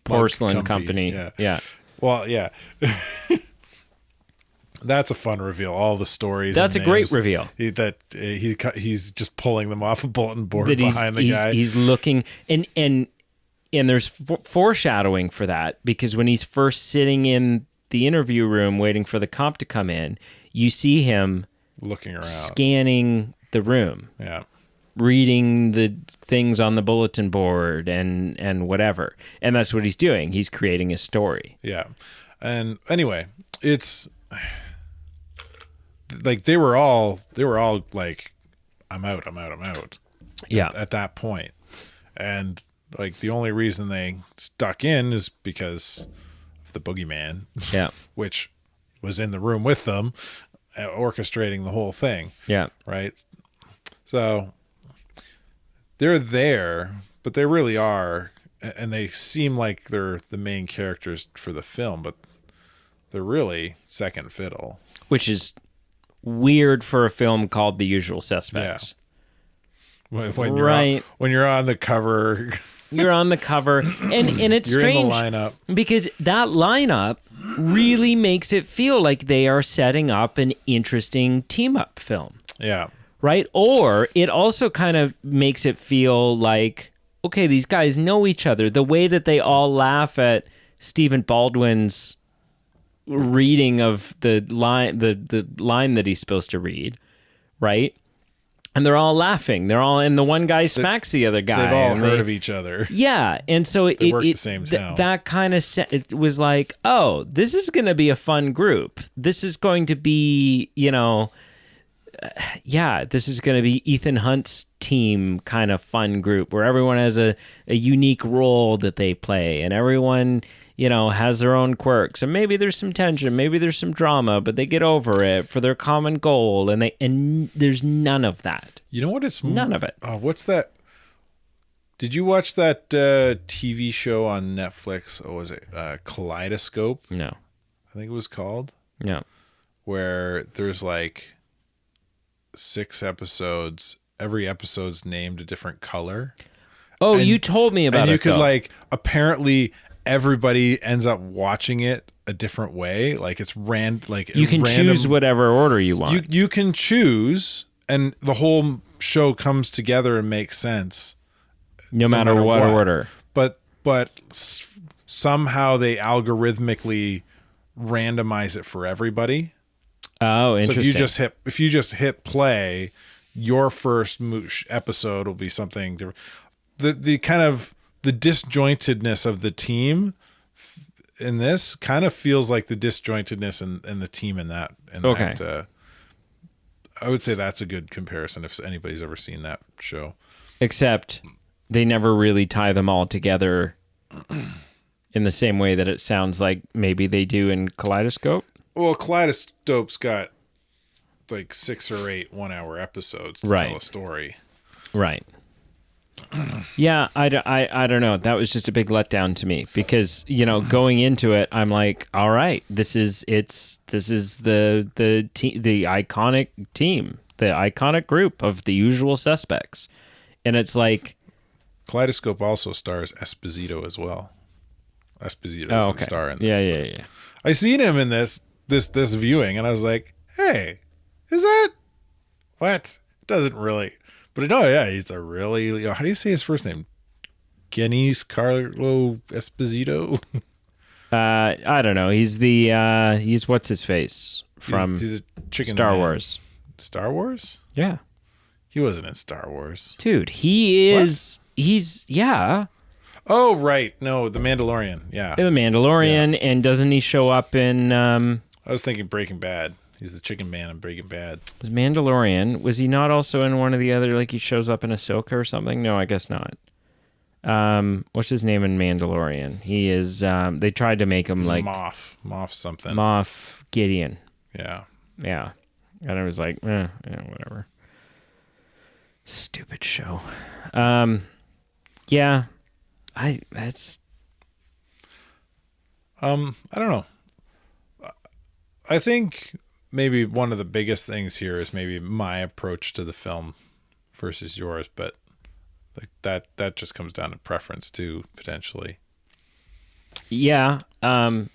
porcelain company. Yeah. Well, yeah. That's a fun reveal. All the stories. That's and a great names, reveal. He's just pulling them off a bulletin board behind the guy. He's looking and there's foreshadowing for that because when he's first sitting in the interview room waiting for the cop to come in, you see him looking around, scanning the room, reading the things on the bulletin board and whatever. And that's what he's doing. He's creating a story. Yeah. And anyway, it's like they were all like, I'm out. Yeah. At that point. And like the only reason they stuck in is because of the boogeyman, which was in the room with them, orchestrating the whole thing. Yeah. Right. So they're there, but they really are, and they seem like they're the main characters for the film, but they're really second fiddle. Which is weird for a film called The Usual Suspects. Yeah. When you're on the cover. You're on the cover, and it's you're strange in the lineup. because that lineup really makes it feel like they are setting up an interesting team-up film. Yeah. Right? Or it also kind of makes it feel like, okay, these guys know each other. The way that they all laugh at Stephen Baldwin's reading of the line that he's supposed to read, right? And they're all laughing. And the one guy smacks the other guy. They've all heard of each other. Yeah, and so they work the same town. That kind of it was like, oh, this is going to be a fun group. This is going to be, this is going to be Ethan Hunt's team kind of fun group where everyone has a unique role that they play, and everyone has their own quirks, and maybe there's some tension, maybe there's some drama, but they get over it for their common goal, and there's none of that. You know what? It's none of it. What's that? Did you watch that TV show on Netflix? Oh, was it Kaleidoscope? No. I think it was called. No. Where there's like 6 episodes. Every episode's named a different color. Oh, you told me about it. And you could apparently everybody ends up watching it a different way. Like it's you can choose whatever order you want. You can choose, and the whole show comes together and makes sense. No matter what order. But somehow they algorithmically randomize it for everybody. Oh, interesting. So if you just hit play, your first episode will be something different. The kind of the disjointedness of the team in this kind of feels like the disjointedness and the team in that. Okay. I would say that's a good comparison if anybody's ever seen that show. Except they never really tie them all together in the same way that it sounds like maybe they do in Kaleidoscope. Well, Kaleidoscope's got like 6 or 8 1-hour episodes to tell a story. Right. Yeah, I don't know. That was just a big letdown to me because, going into it, I'm like, all right, this is the iconic team, the iconic group of the usual suspects. And it's like Kaleidoscope also stars Esposito as well. Esposito is a star in this. Yeah. I seen him in this viewing and I was like, "Hey, is that what?" Doesn't really. But he's a really, how do you say his first name? Giannis Carlo Esposito? I don't know. He's he's what's his face from he's a chicken Star man. Wars. Star Wars? Yeah. He wasn't in Star Wars. Dude, he is, yeah. Oh, right. No, The Mandalorian. Yeah. The Mandalorian, and doesn't he show up in, I was thinking Breaking Bad. He's the chicken man in Breaking Bad. Mandalorian. Was he not also in one of the other, like he shows up in Ahsoka or something? No, I guess not. What's his name in Mandalorian? He is, they tried to make him He's like Moff something. Moff Gideon. Yeah. Yeah. And I was like, whatever. Stupid show. Yeah. I don't know. I think maybe one of the biggest things here is maybe my approach to the film versus yours, but like that just comes down to preference too, potentially. Yeah. I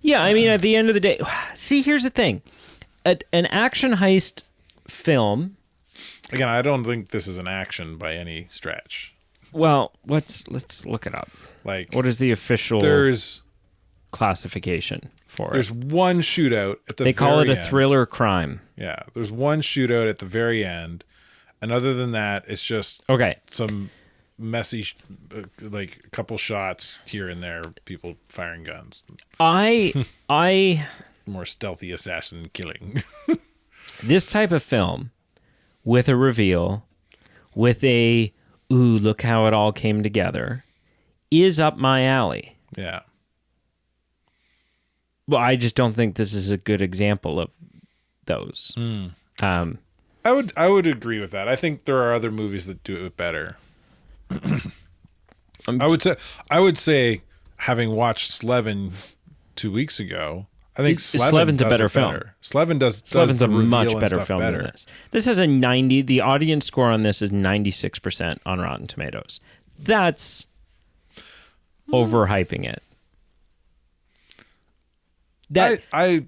mean, at the end of the day, see, here's the thing. An action heist film. Again, I don't think this is an action by any stretch. Well, let's look it up. Like, what is the official classification for it? There's one shootout at the very end. They call it a thriller crime. Yeah, there's one shootout at the very end, and other than that, it's just some messy, like a couple shots here and there, people firing guns. More stealthy assassin killing. This type of film with a reveal, with a ooh, look how it all came together, is up my alley. Yeah. Well, I just don't think this is a good example of those. I would agree with that. I think there are other movies that do it better. I would say, having watched Slevin 2 weeks ago, I think Slevin's a better film. Slevin's a much better film than this. This has a 90. The audience score on this is 96% on Rotten Tomatoes. That's overhyping it. That I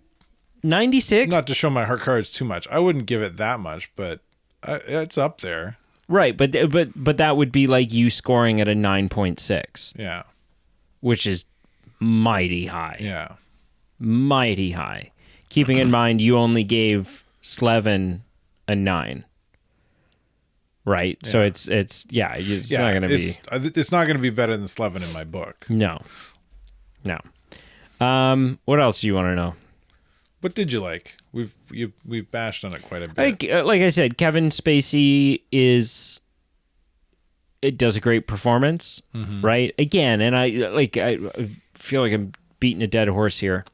96. Not to show my heart cards too much. I wouldn't give it that much, but it's up there. Right, but that would be like you scoring at a 9.6. Yeah. Which is mighty high. Yeah. Mighty high. Keeping in mind you only gave Slevin a 9. Right? Yeah. So it's not going to be... It's not going to be better than Slevin in my book. No. What else do you want to know? What did you like? We've bashed on it quite a bit. Like I said, Kevin Spacey does a great performance, right? Again, and I feel like I'm beating a dead horse here.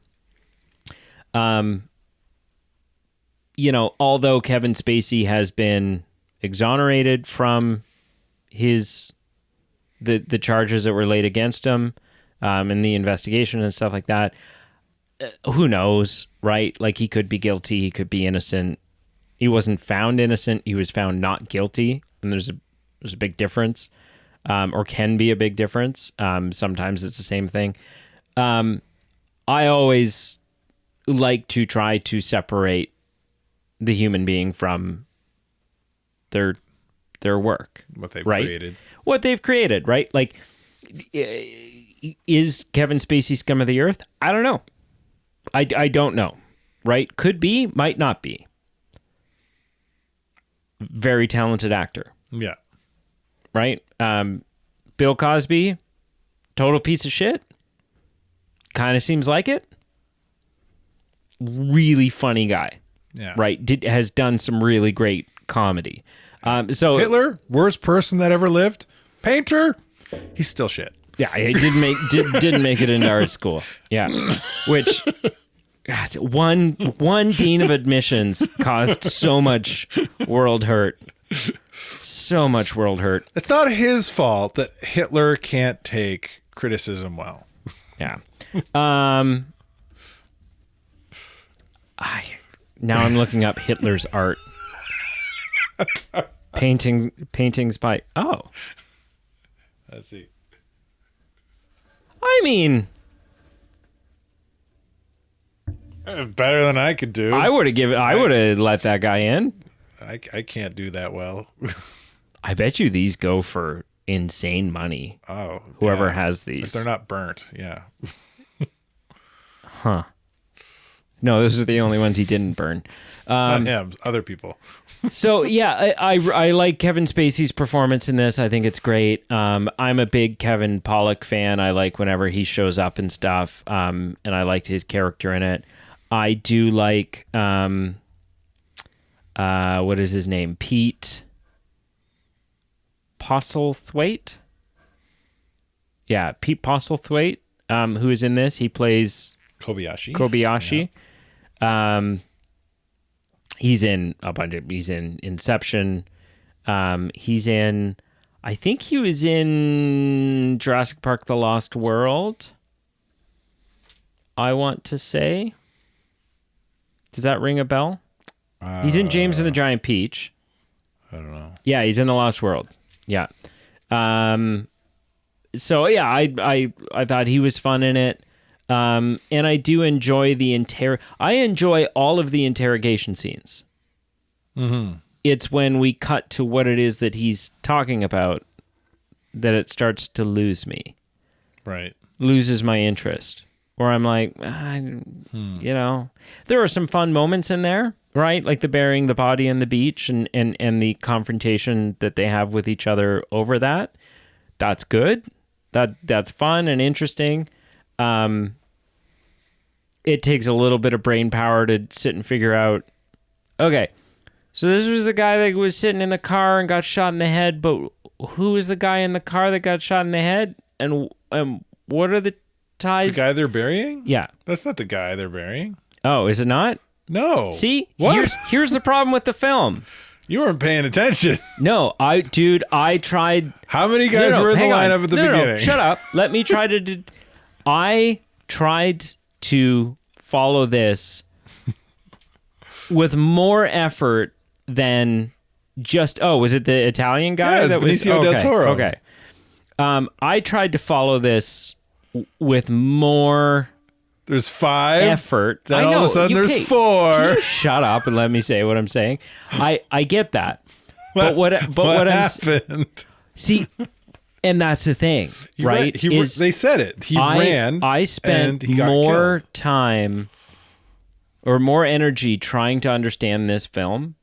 Although Kevin Spacey has been exonerated from the charges that were laid against him, in the investigation and stuff like that, who knows, right? Like, he could be guilty, he could be innocent. He wasn't found innocent, he was found not guilty, and there's a big difference, or can be a big difference. Sometimes it's the same thing. I always like to try to separate the human being from their work, what they've created, right? Like, is Kevin Spacey scum of the earth? I don't know. I don't know, right? Could be, might not be. Very talented actor. Yeah. Right? Bill Cosby, total piece of shit? kind of seems like it. Really funny guy. Yeah. Right. Has done some really great comedy. So Hitler, worst person that ever lived. Painter, he's still shit. Yeah, he didn't make it into art school. Yeah, which God, one dean of admissions caused so much world hurt. So much world hurt. It's not his fault that Hitler can't take criticism well. Yeah. Now I'm looking up Hitler's art. Paintings by I see. I mean, better than I could do. I would have let that guy in. I can't do that well. I bet you these go for insane money. Oh, whoever has these. If they're not burnt, yeah. Huh. No, those are the only ones he didn't burn. Not him, other people. So yeah, I like Kevin Spacey's performance in this. I think it's great. I'm a big Kevin Pollak fan. I like whenever he shows up and stuff. And I liked his character in it. I do like what is his name? Pete Postlethwaite. Yeah, Pete Postlethwaite, who is in this. He plays Kobayashi. Yeah. He's in a bunch of. He's in Inception. He's in. I think he was in Jurassic Park: The Lost World. I want to say. Does that ring a bell? He's in James and the Giant Peach. I don't know. Yeah, he's in The Lost World. Yeah. So yeah, I thought he was fun in it. And I do enjoy I enjoy all of the interrogation scenes. Mm-hmm. It's when we cut to what it is that he's talking about that it starts to lose me. Right. Loses my interest. Where I'm like, you know, there are some fun moments in there, right? Like the burying the body in the beach and the confrontation that they have with each other over that. That's good. That's fun and interesting. It takes a little bit of brain power to sit and figure out, okay, so this was the guy that was sitting in the car and got shot in the head, but who is the guy in the car that got shot in the head? And what are the ties? The guy they're burying? Yeah. That's not the guy they're burying. Oh, is it not? No. See? What? Here's the problem with the film. You weren't paying attention. No, I tried. How many guys were in the lineup at the beginning? No, shut up. Let me try to. I tried to follow this with more effort than just. Oh, was it the Italian guy? Yeah, that was Benicio del Toro. Okay. I tried to follow this with more. There's 5 effort. Then all of a sudden there's 4. Can you shut up and let me say what I'm saying? I get that. But what happened? See, and that's the thing, right? They said it. He ran. I spent more time or more energy trying to understand this film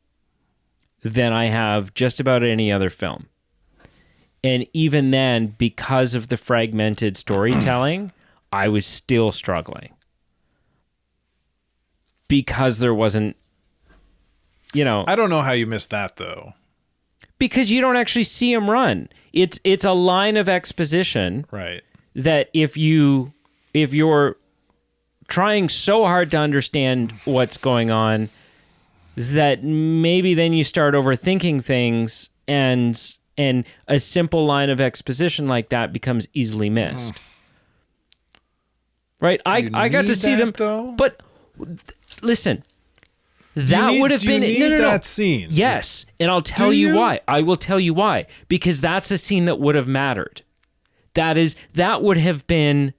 than I have just about any other film. And even then, because of the fragmented storytelling, I was still struggling. Because there wasn't, I don't know how you missed that though. Because you don't actually see him run. It's a line of exposition, right? That if you're trying so hard to understand what's going on, that maybe then you start overthinking things, and a simple line of exposition like that becomes easily missed. Right? I got to see them, though? But listen, that would have been no. That scene. Yes, and I'll tell you why. I will tell you why, because that's a scene that would have mattered. That would have been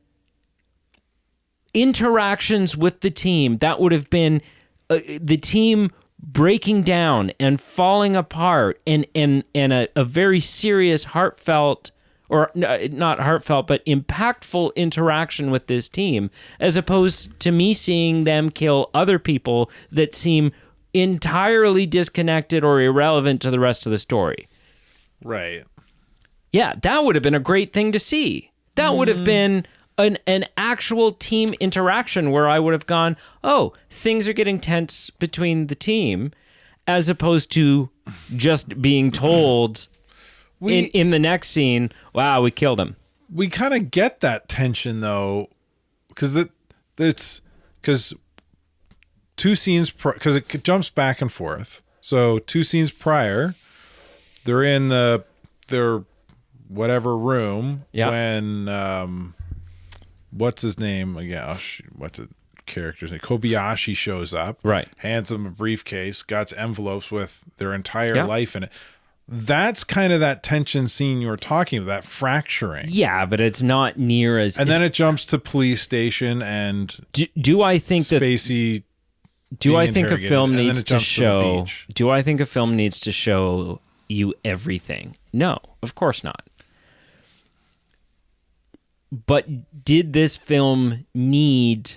interactions with the team. That would have been the team breaking down and falling apart, and a very serious, heartfelt. Or not heartfelt, but impactful interaction with this team, as opposed to me seeing them kill other people that seem entirely disconnected or irrelevant to the rest of the story. Right. Yeah, that would have been a great thing to see. That would have been an actual team interaction where I would have gone, oh, things are getting tense between the team, as opposed to just being told in the next scene, wow, we killed him. We kind of get that tension though, because because 2 scenes because it jumps back and forth. So 2 scenes prior, they're in their whatever room when what's his name again? Oh, what's the character's name? Kobayashi shows up, right? Hands him a briefcase, got envelopes with their entire life in it. That's kind of that tension scene you were talking about, that fracturing. Yeah, but it's not near as. And then it jumps to police station and do I think Spacey. Do I think a film needs to show? Do I think a film needs to show you everything? No, of course not. But did this film need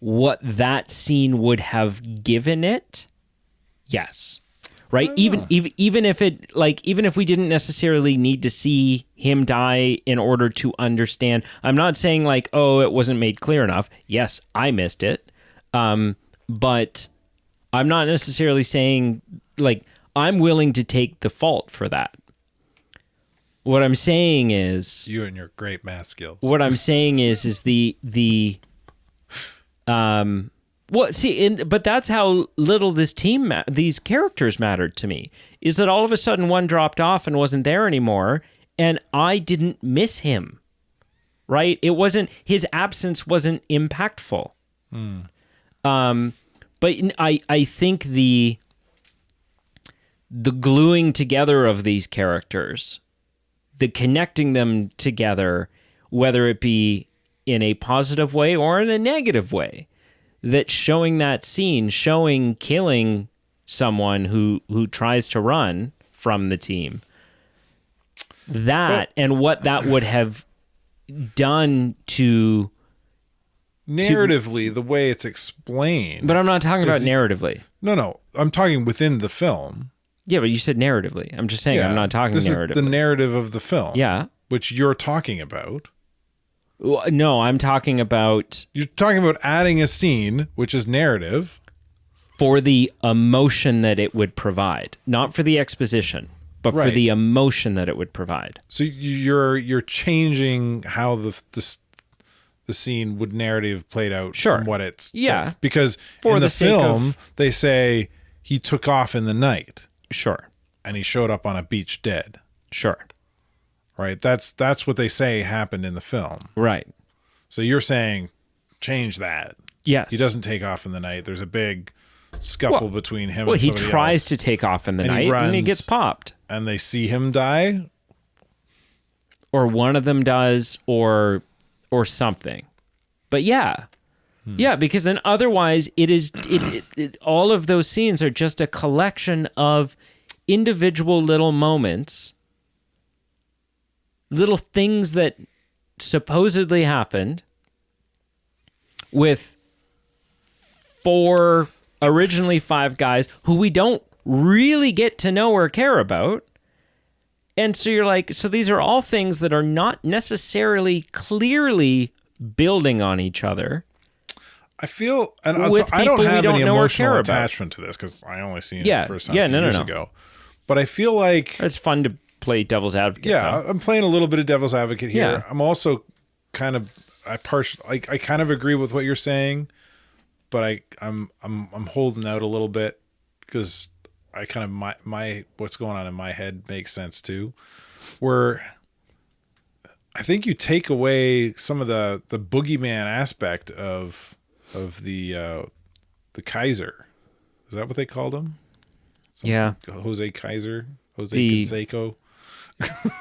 what that scene would have given it? Yes. Right? Even if it even if we didn't necessarily need to see him die in order to understand. I'm not saying like, oh, it wasn't made clear enough. Yes, I missed it. But I'm not necessarily saying like I'm willing to take the fault for that. What I'm saying is you and your great math skills. What I'm saying is the well, see, but that's how little this team, these characters mattered to me. Is that all of a sudden one dropped off and wasn't there anymore, and I didn't miss him. Right? It wasn't, his absence wasn't impactful. But I think the gluing together of these characters, the connecting them together, whether it be in a positive way or in a negative way, that showing that scene, showing killing someone who tries to run from the team, and what that would have done to narratively, the way it's explained. But I'm not talking about narratively. No, I'm talking within the film. Yeah, but you said narratively. I'm just saying I'm not talking narratively. This is the narrative of the film. Yeah. Which you're talking about. Well, no, I'm talking about... You're talking about adding a scene, which is narrative. For the emotion that it would provide. Not for the exposition, but for the emotion that it would provide. So you're changing how the scene would narrative played out from what it's... Yeah. Said. Because in the film, they say he took off in the night. Sure. And he showed up on a beach dead. Sure. Right? That's what they say happened in the film. Right. So you're saying change that. Yes. He doesn't take off in the night. There's a big scuffle between him and somebody else. Well, he tries to take off in the night and he gets popped. And they see him die? Or one of them does or something. But yeah. Yeah, because then otherwise it all of those scenes are just a collection of individual little moments, little things that supposedly happened with originally 5 guys who we don't really get to know or care about. And so you're like, so these are all things that are not necessarily clearly building on each other. I feel, and also, I don't have any emotional attachment to this because I only seen it the first time years ago. But I feel like it's fun to play devil's advocate. Yeah, though. I'm playing a little bit of devil's advocate here. Yeah. I'm also kind of I kind of agree with what you're saying, but I'm holding out a little bit because I kind of my what's going on in my head makes sense too. Where I think you take away some of the boogeyman aspect of the Kaiser. Is that what they called him? Yeah. Jose Kaiser, Canseco.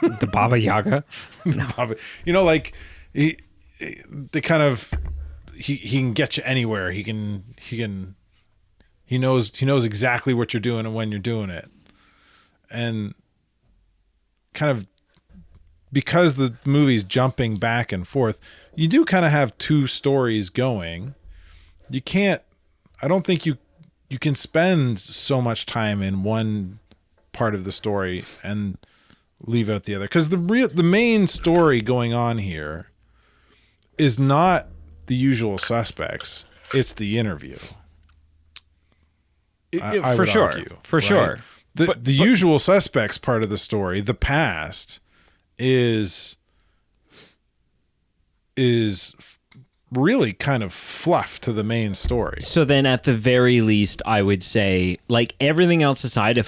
The Baba Yaga. No. You know, like he can get you anywhere. He knows exactly what you're doing and when you're doing it. And kind of because the movie's jumping back and forth, you do kind of have 2 stories going. I don't think you can spend so much time in one part of the story and leave out the other. Because the main story going on here is not The Usual Suspects. It's The Interview. I for would sure. argue, For right? sure. The Usual Suspects part of the story, the past, is really kind of fluff to the main story. So then at the very least, I would say, like, everything else aside, and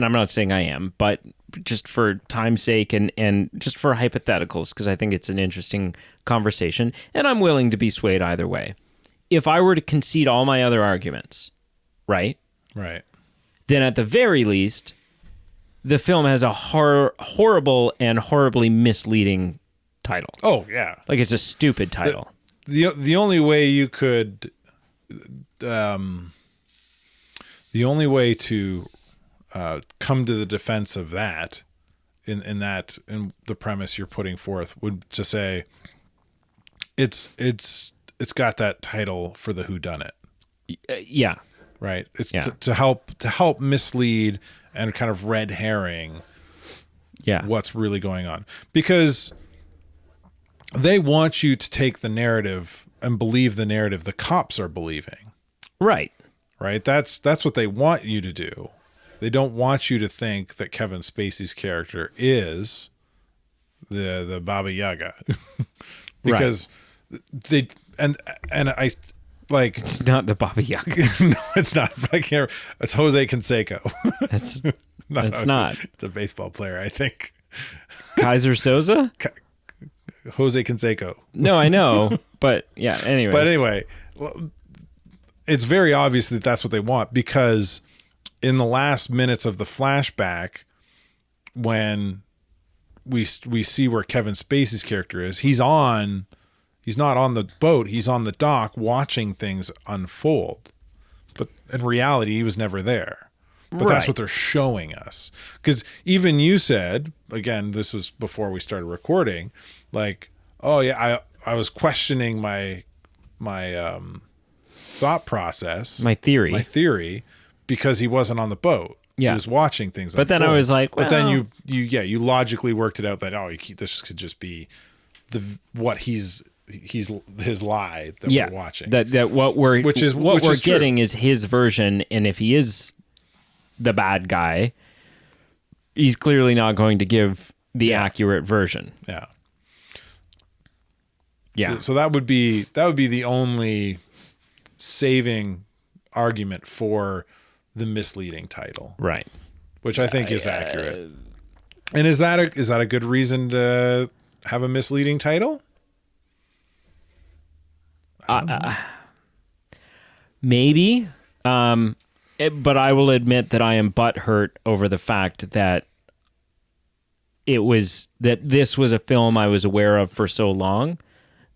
I'm not saying I am, but just for time's sake and just for hypotheticals, because I think it's an interesting conversation, and I'm willing to be swayed either way. If I were to concede all my other arguments, right? Right. Then at the very least, the film has a horrible and horribly misleading title. Oh, yeah. Like, it's a stupid title. The only way you could, the only way to come to the defense of that, in the premise you're putting forth, would to say it's got that title for the whodunit. Yeah. Right. It's to help mislead and kind of red herring. Yeah. What's really going on, because they want you to take the narrative and believe the narrative the cops are believing. Right. Right. That's what they want you to do. They don't want you to think that Kevin Spacey's character is the Baba Yaga, because they and I. Like, it's not the Baba Yaga. No, it's not. I can't. It's Jose Canseco. That's not. It's a baseball player, I think. Kaiser Soze? Jose Canseco. No, I know, but yeah. Anyway. But anyway, it's very obvious that that's what they want, because in the last minutes of the flashback, when we see where Kevin Spacey's character is, he's not on the boat. He's on the dock watching things unfold. But in reality, he was never there. But that's what they're showing us. Because even you said, again, this was before we started recording, like, oh yeah, I was questioning my thought process. My theory. Because he wasn't on the boat. Yeah. He was watching things But unfold. then I was like, well, but then you logically worked it out that, this could just be his lie that we're watching. That what we're getting is his version, and if he is the bad guy, he's clearly not going to give the accurate version. Yeah. Yeah. So that would be the only saving argument for the misleading title. Right. Which I think is accurate. And is that a good reason to have a misleading title? Maybe, but I will admit that I am butthurt over the fact that this was a film I was aware of for so long,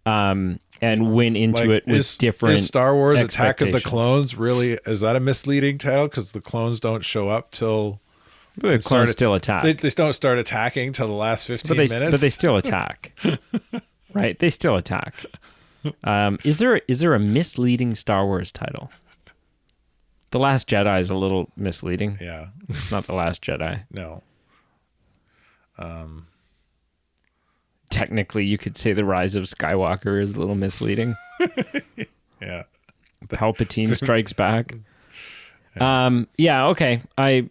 and went into it with different. Is Star Wars Attack of the Clones really? Is that a misleading title? Because the clones don't show up till the clones still attack. They don't start attacking till the last 15 minutes. But they still attack, right? They still attack. Is there a misleading Star Wars title? The Last Jedi is a little misleading. Yeah. It's not The Last Jedi. No. Technically, you could say The Rise of Skywalker is a little misleading. Yeah. Palpatine Strikes Back. Yeah, okay. I'm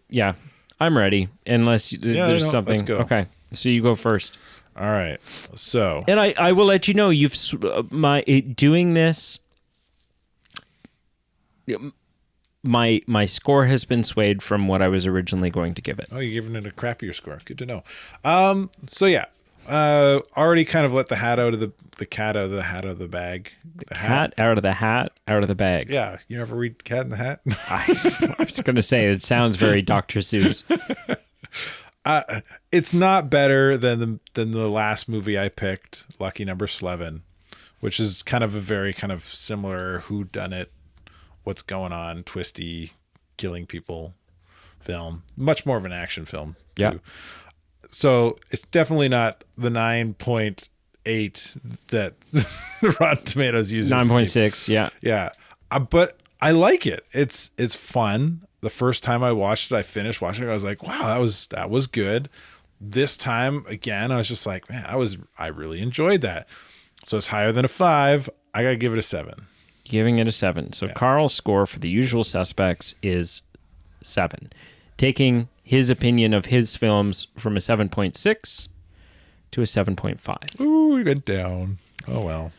ready. Unless there's something. Let's go. Okay. So you go first. All right. So, and I will let you know doing this. My score has been swayed from what I was originally going to give it. Oh, you're giving it a crappier score. Good to know. So yeah, already kind of let the hat out of the cat out of the hat of the bag. The hat out of the hat out of the bag. Yeah, you ever read Cat in the Hat? I was going to say it sounds very Dr. Seuss. It's not better than the last movie I picked, Lucky Number 11, which is kind of a very kind of similar whodunit, what's going on, twisty, killing people film. Much more of an action film, too. Yeah. So it's definitely not the 9.8 that the Rotten Tomatoes uses. 9.6, yeah. Yeah. But I like it. It's fun. The first time I watched it, I finished watching it. I was like, wow, that was good. This time again, I was just like, man, I really enjoyed that. So it's higher than a 5. I got to give it a 7. Giving it a 7. So Carl's score for The Usual Suspects is 7. Taking his opinion of his films from a 7.6 to a 7.5. Ooh, we went down. Oh, well.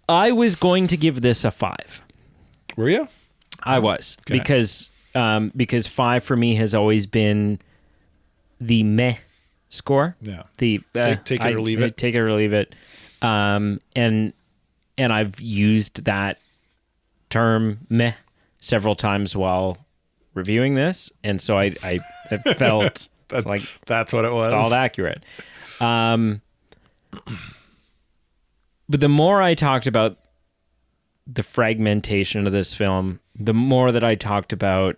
I was going to give this a 5. Were you? I was. Okay. Because 5 for me has always been the meh score. Yeah. The Take it or leave it. Take it or leave it. And I've used that term meh several times while reviewing this, and so I felt like that's what it was. Felt accurate. But the more I talked about the fragmentation of this film, the more that I talked about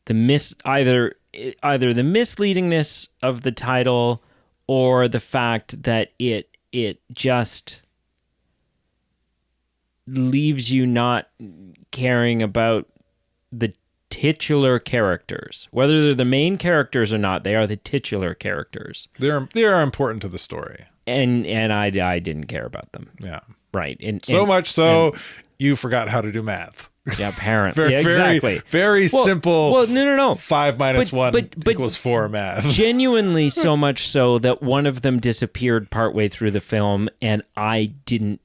the either the misleadingness of the title or the fact that it just leaves you not caring about the titular characters. Whether they're the main characters or not, they are the titular characters. They are important to the story. And I didn't care about them. Yeah. Right. You forgot how to do math. Yeah, apparently. Exactly. Very simple. Well, no. 5 minus 1 equals 4 math. Genuinely so much so that one of them disappeared partway through the film and I didn't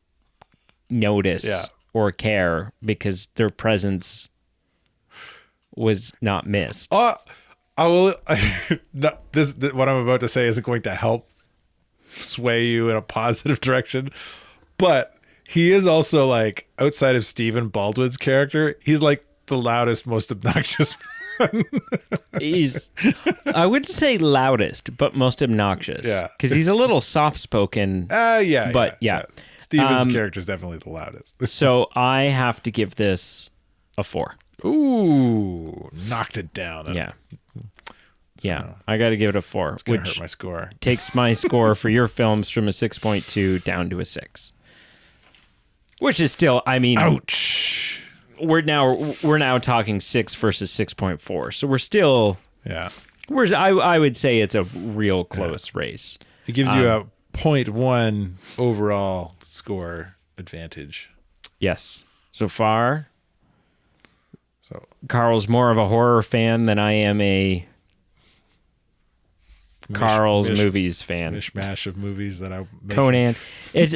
notice or care because their presence was not missed. I will. What I'm about to say isn't going to help sway you in a positive direction, but he is also like, outside of Stephen Baldwin's character, he's like the loudest, most obnoxious. He's, I wouldn't say loudest, but most obnoxious. Yeah, because he's a little soft-spoken. Yeah. Stephen's character is definitely the loudest. So I have to give this a 4. Ooh, knocked it down. Yeah. I got to give it a 4, It's gonna hurt my score. Takes my score for your films from a 6.2 down to a 6. Which is still, I mean, ouch. We're now talking 6 versus 6.4. So we're still, I would say it's a real close race. It gives you a 0.1 overall score advantage. Yes. So far, Carl's more of a horror fan than I am a Carl's movies fan. Mishmash of movies that I make. Conan. It's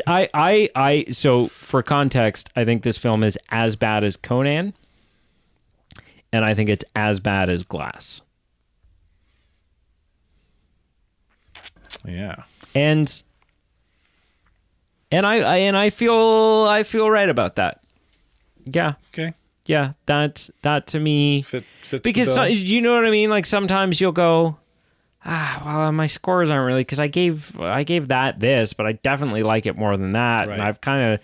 so for context, I think this film is as bad as Conan, and I think it's as bad as Glass. Yeah. And I feel right about that. Yeah. Okay. Yeah, that to me fits because you know what I mean. Like sometimes you'll go, well, my scores aren't really because I gave that this, but I definitely like it more than that, and I've kind of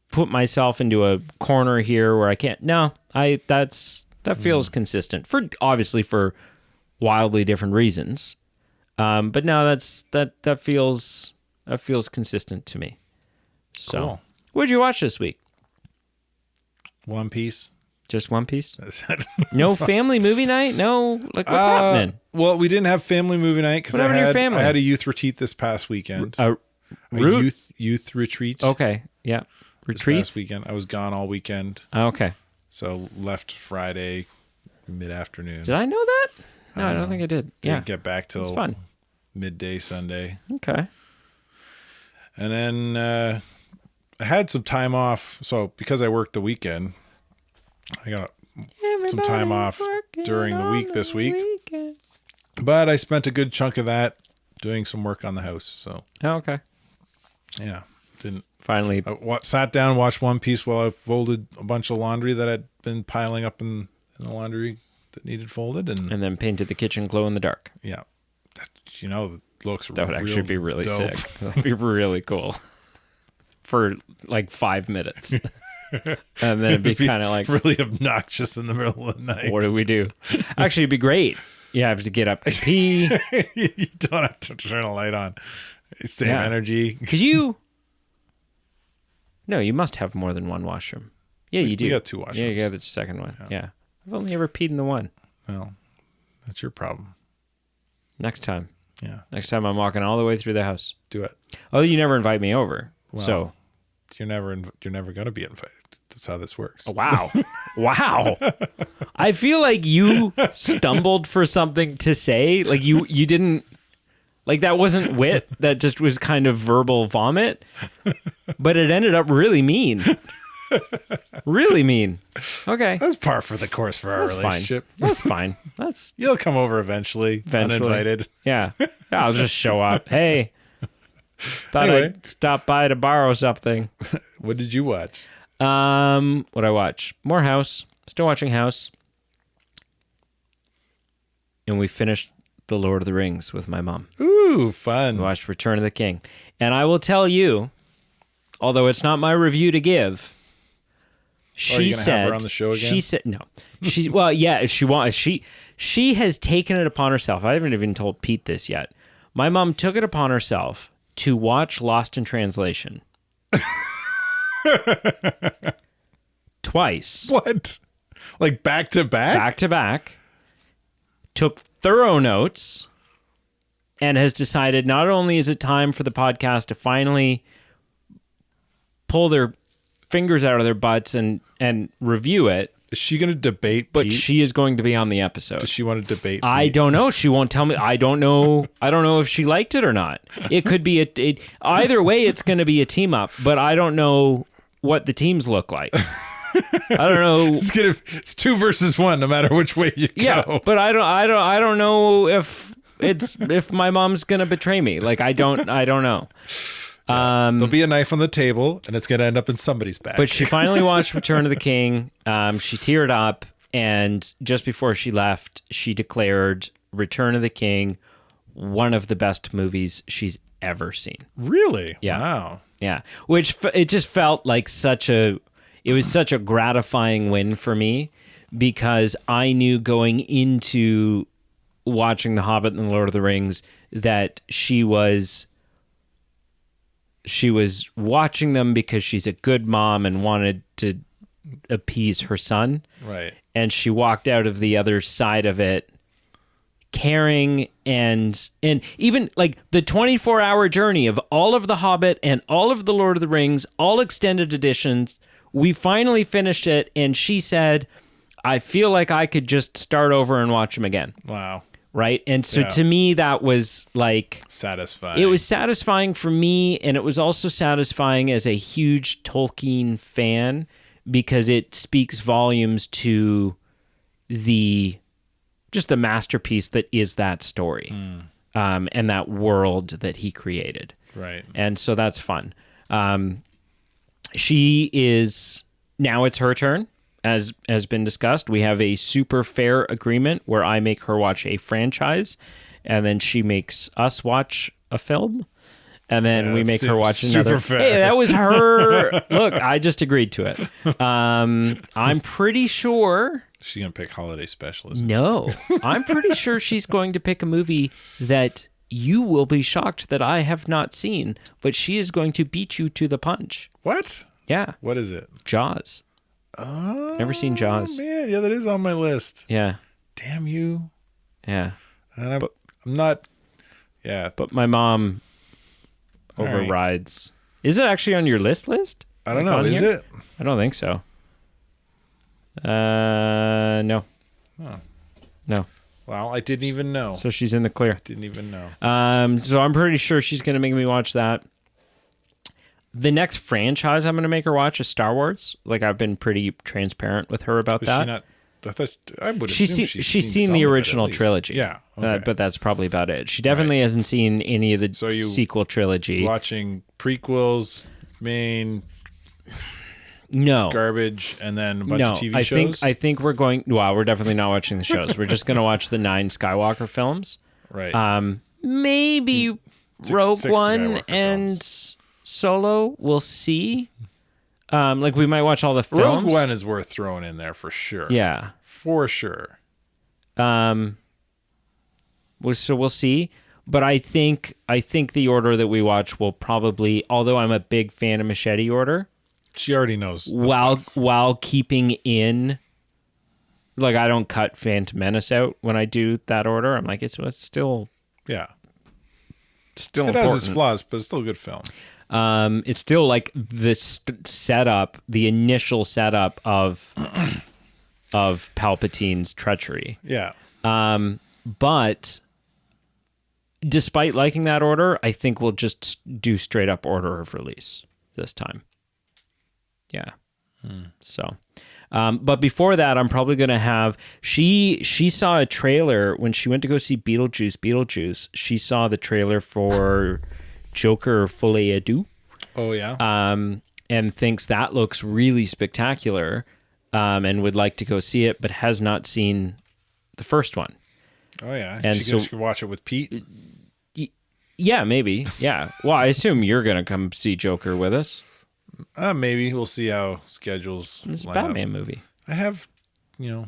put myself into a corner here where I can't. No, that feels consistent for wildly different reasons, but no, that feels consistent to me. So, cool. What'd you watch this week? One Piece. Just One Piece? No family movie night? No? Like, what's happening? Well, we didn't have family movie night because I had a youth retreat this past weekend. A youth retreat. Okay, yeah. Retreat? This past weekend. I was gone all weekend. Okay. So left Friday mid-afternoon. Did I know that? No, I don't think I did. Didn't get back till fun. Midday Sunday. Okay. And then I had some time off. So because I worked the weekend, I got some time off during the week this week. But I spent a good chunk of that doing some work on the house. So okay. Yeah. Finally sat down, watched One Piece while I folded a bunch of laundry that had been piling up in the laundry that needed folded, and then painted the kitchen glow in the dark. Yeah. It looks that would actually be really dope. sick. That'd be really cool. For like 5 minutes. And then it'd be kind of like really obnoxious in the middle of the night. What do we do? Actually, it'd be great. You have to get up to pee. You don't have to turn a light on. Same energy. Because no, you must have more than one washroom. Yeah, you do. You got 2 washrooms. Yeah, you got the second one. Yeah. I've only ever peed in the one. Well, that's your problem. Next time. Yeah. Next time I'm walking all the way through the house. Do it. Oh, you never invite me over. So You're never going to be invited. That's how this works. wow. Wow. I feel like you stumbled for something to say. Like you didn't, like that wasn't wit. That just was kind of verbal vomit. But it ended up really mean. Really mean. Okay. That's par for the course for our relationship. That's fine. That's You'll come over eventually. Uninvited. yeah. I'll just show up. Hey. Thought Anyway. I'd stop by to borrow something. What did you watch? What I watch? More House. Still watching House. And we finished The Lord of the Rings with my mom. Ooh, fun. We watched Return of the King. And I will tell you, although it's not my review to give, Are you gonna have her on the show again? She said no. She well, yeah, if she wants, she has taken it upon herself. I haven't even told Pete this yet. My mom took it upon herself to watch Lost in Translation twice. What? Like back to back? Back to back, took thorough notes, and has decided not only is it time for the podcast to finally pull their fingers out of their butts and review it, Is she going to debate but Pete? she is going to be on the episode. Does she want to debate I Pete? don't know. She won't tell me. I don't know. I don't know if she liked it or not. It could be either way. It's going to be a team up, but I don't know what the teams look like. I don't know. It's 2 versus 1, no matter which way you go. Yeah, but I don't know if my mom's gonna betray me. Like I don't know. There'll be a knife on the table, and it's going to end up in somebody's back. But she finally watched Return of the King. She teared up, and just before she left, she declared Return of the King one of the best movies she's ever seen. Really? Yeah. Wow. Yeah, which it just felt like it was such a gratifying win for me, because I knew going into watching The Hobbit and The Lord of the Rings that she was watching them because she's a good mom and wanted to appease her son. Right. And she walked out of the other side of it caring, and even like the 24-hour journey of all of The Hobbit and all of The Lord of the Rings, all extended editions. We finally finished it, and she said, I feel like I could just start over and watch them again. Wow. Right? And so Yeah. to me, that was like... Satisfying. It was satisfying for me, and it was also satisfying as a huge Tolkien fan, because it speaks volumes to the masterpiece that is that story, and that world that he created. Right. And so that's fun. She is... Now it's her turn. As has been discussed, we have a super fair agreement where I make her watch a franchise, and then she makes us watch a film, and then we that make her watch seems another. super fair. Hey, that was her. Look, I just agreed to it. I'm pretty sure. She's going to pick holiday special. isn't No, I'm pretty sure she's going to pick a movie that you will be shocked that I have not seen, but she is going to beat you to the punch. she? What? Yeah, What is it? Jaws. Oh, Never seen Jaws. Man, yeah, that is on my list. Yeah, Damn you. yeah. And I'm not... Yeah. But my mom All right. overrides. Is it actually on your list? I don't Like know. on Is here? it? I don't think so. No. Oh. No. Well, I didn't even know. So she's in the clear. Didn't even know. So I'm pretty sure she's going to make me watch that. The next franchise I'm going to make her watch is Star Wars. Like, I've been pretty transparent with her about Is that. she not... I would She's assume she's seen some the of it at original least. trilogy. Yeah. Okay. But that's probably about it. She definitely hasn't seen any of the So you sequel trilogy. Watching prequels, main No. garbage, and then a bunch of TV shows? I think we're going. Well, we're definitely not watching the shows. We're just going to watch the 9 Skywalker films. Right. Maybe Rogue six One Skywalker and films. Solo. We'll see. Like we might watch all the films. Rogue One is worth throwing in there for sure. Yeah. For sure. So we'll see. But I think the order that we watch will probably, although I'm a big fan of Machete Order, She already knows. the stuff. while keeping in, like, I don't cut Phantom Menace out when I do that order. I'm like, it's still Yeah. still It important. has its flaws, but it's still a good film. It's still like this setup, the initial setup of Palpatine's treachery. Yeah. But despite liking that order, I think we'll just do straight up order of release this time. Yeah. So, but before that, I'm probably going to have, she saw a trailer when she went to go see Beetlejuice. She saw the trailer for Joker Folie à Deux. Oh, yeah. And thinks that looks really spectacular, and would like to go see it, but has not seen the first one. Oh, yeah. And she could watch it with Pete. Yeah, maybe. Yeah. Well, I assume you're going to come see Joker with us. Maybe. We'll see how schedules It's a line up. Batman movie. I have,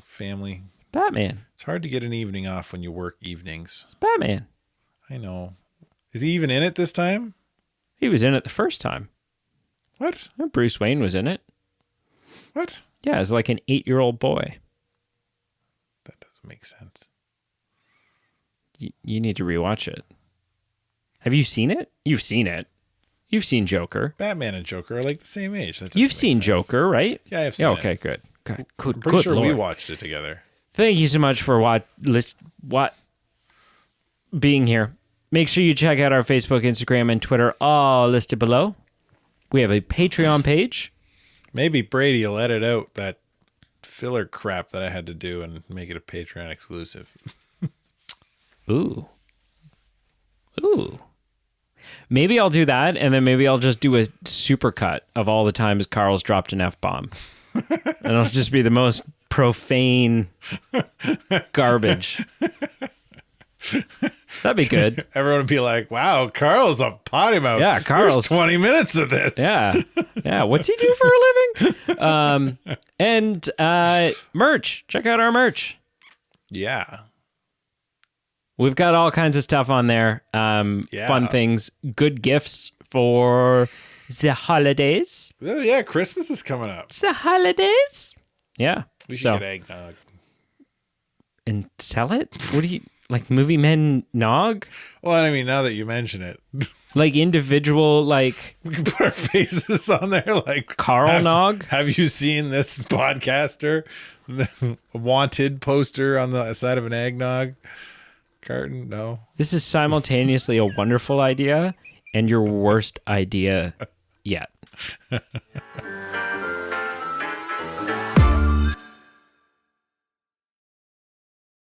family. Batman. It's hard to get an evening off when you work evenings. It's Batman. I know. Is he even in it this time? He was in it the first time. What? Bruce Wayne was in it. What? Yeah, as like an 8-year-old boy. That doesn't make sense. You need to rewatch it. Have you seen it? You've seen it. You've seen Joker. Batman and Joker are like the same age. That doesn't You've make seen sense. Joker, right? Yeah, I've seen okay, it. good. Good. I'm Good, pretty sure Lord. we watched it together. Thank you so much for being here. Make sure you check out our Facebook, Instagram, and Twitter, all listed below. We have a Patreon page. Maybe Brady will edit out that filler crap that I had to do and make it a Patreon exclusive. Ooh. Maybe I'll do that, and then maybe I'll just do a supercut of all the times Carl's dropped an F-bomb. And it'll just be the most profane garbage. That'd be good. Everyone would be like, wow, Carl's a potty mouth. Yeah, Carl's- There's 20 minutes of this. Yeah. Yeah. What's he do for a living? And merch. Check out our merch. Yeah. We've got all kinds of stuff on there. Fun things, good gifts for the holidays. Oh, yeah, Christmas is coming up. The holidays? Yeah. We should get eggnog. And sell it? What do you, like movie men nog? Well, I mean, now that you mention it, Like individual, like we can put our faces on there like Carl Nog? Have you seen this podcaster? The wanted poster on the side of an eggnog carton? No. This is simultaneously a wonderful idea and your worst idea yet.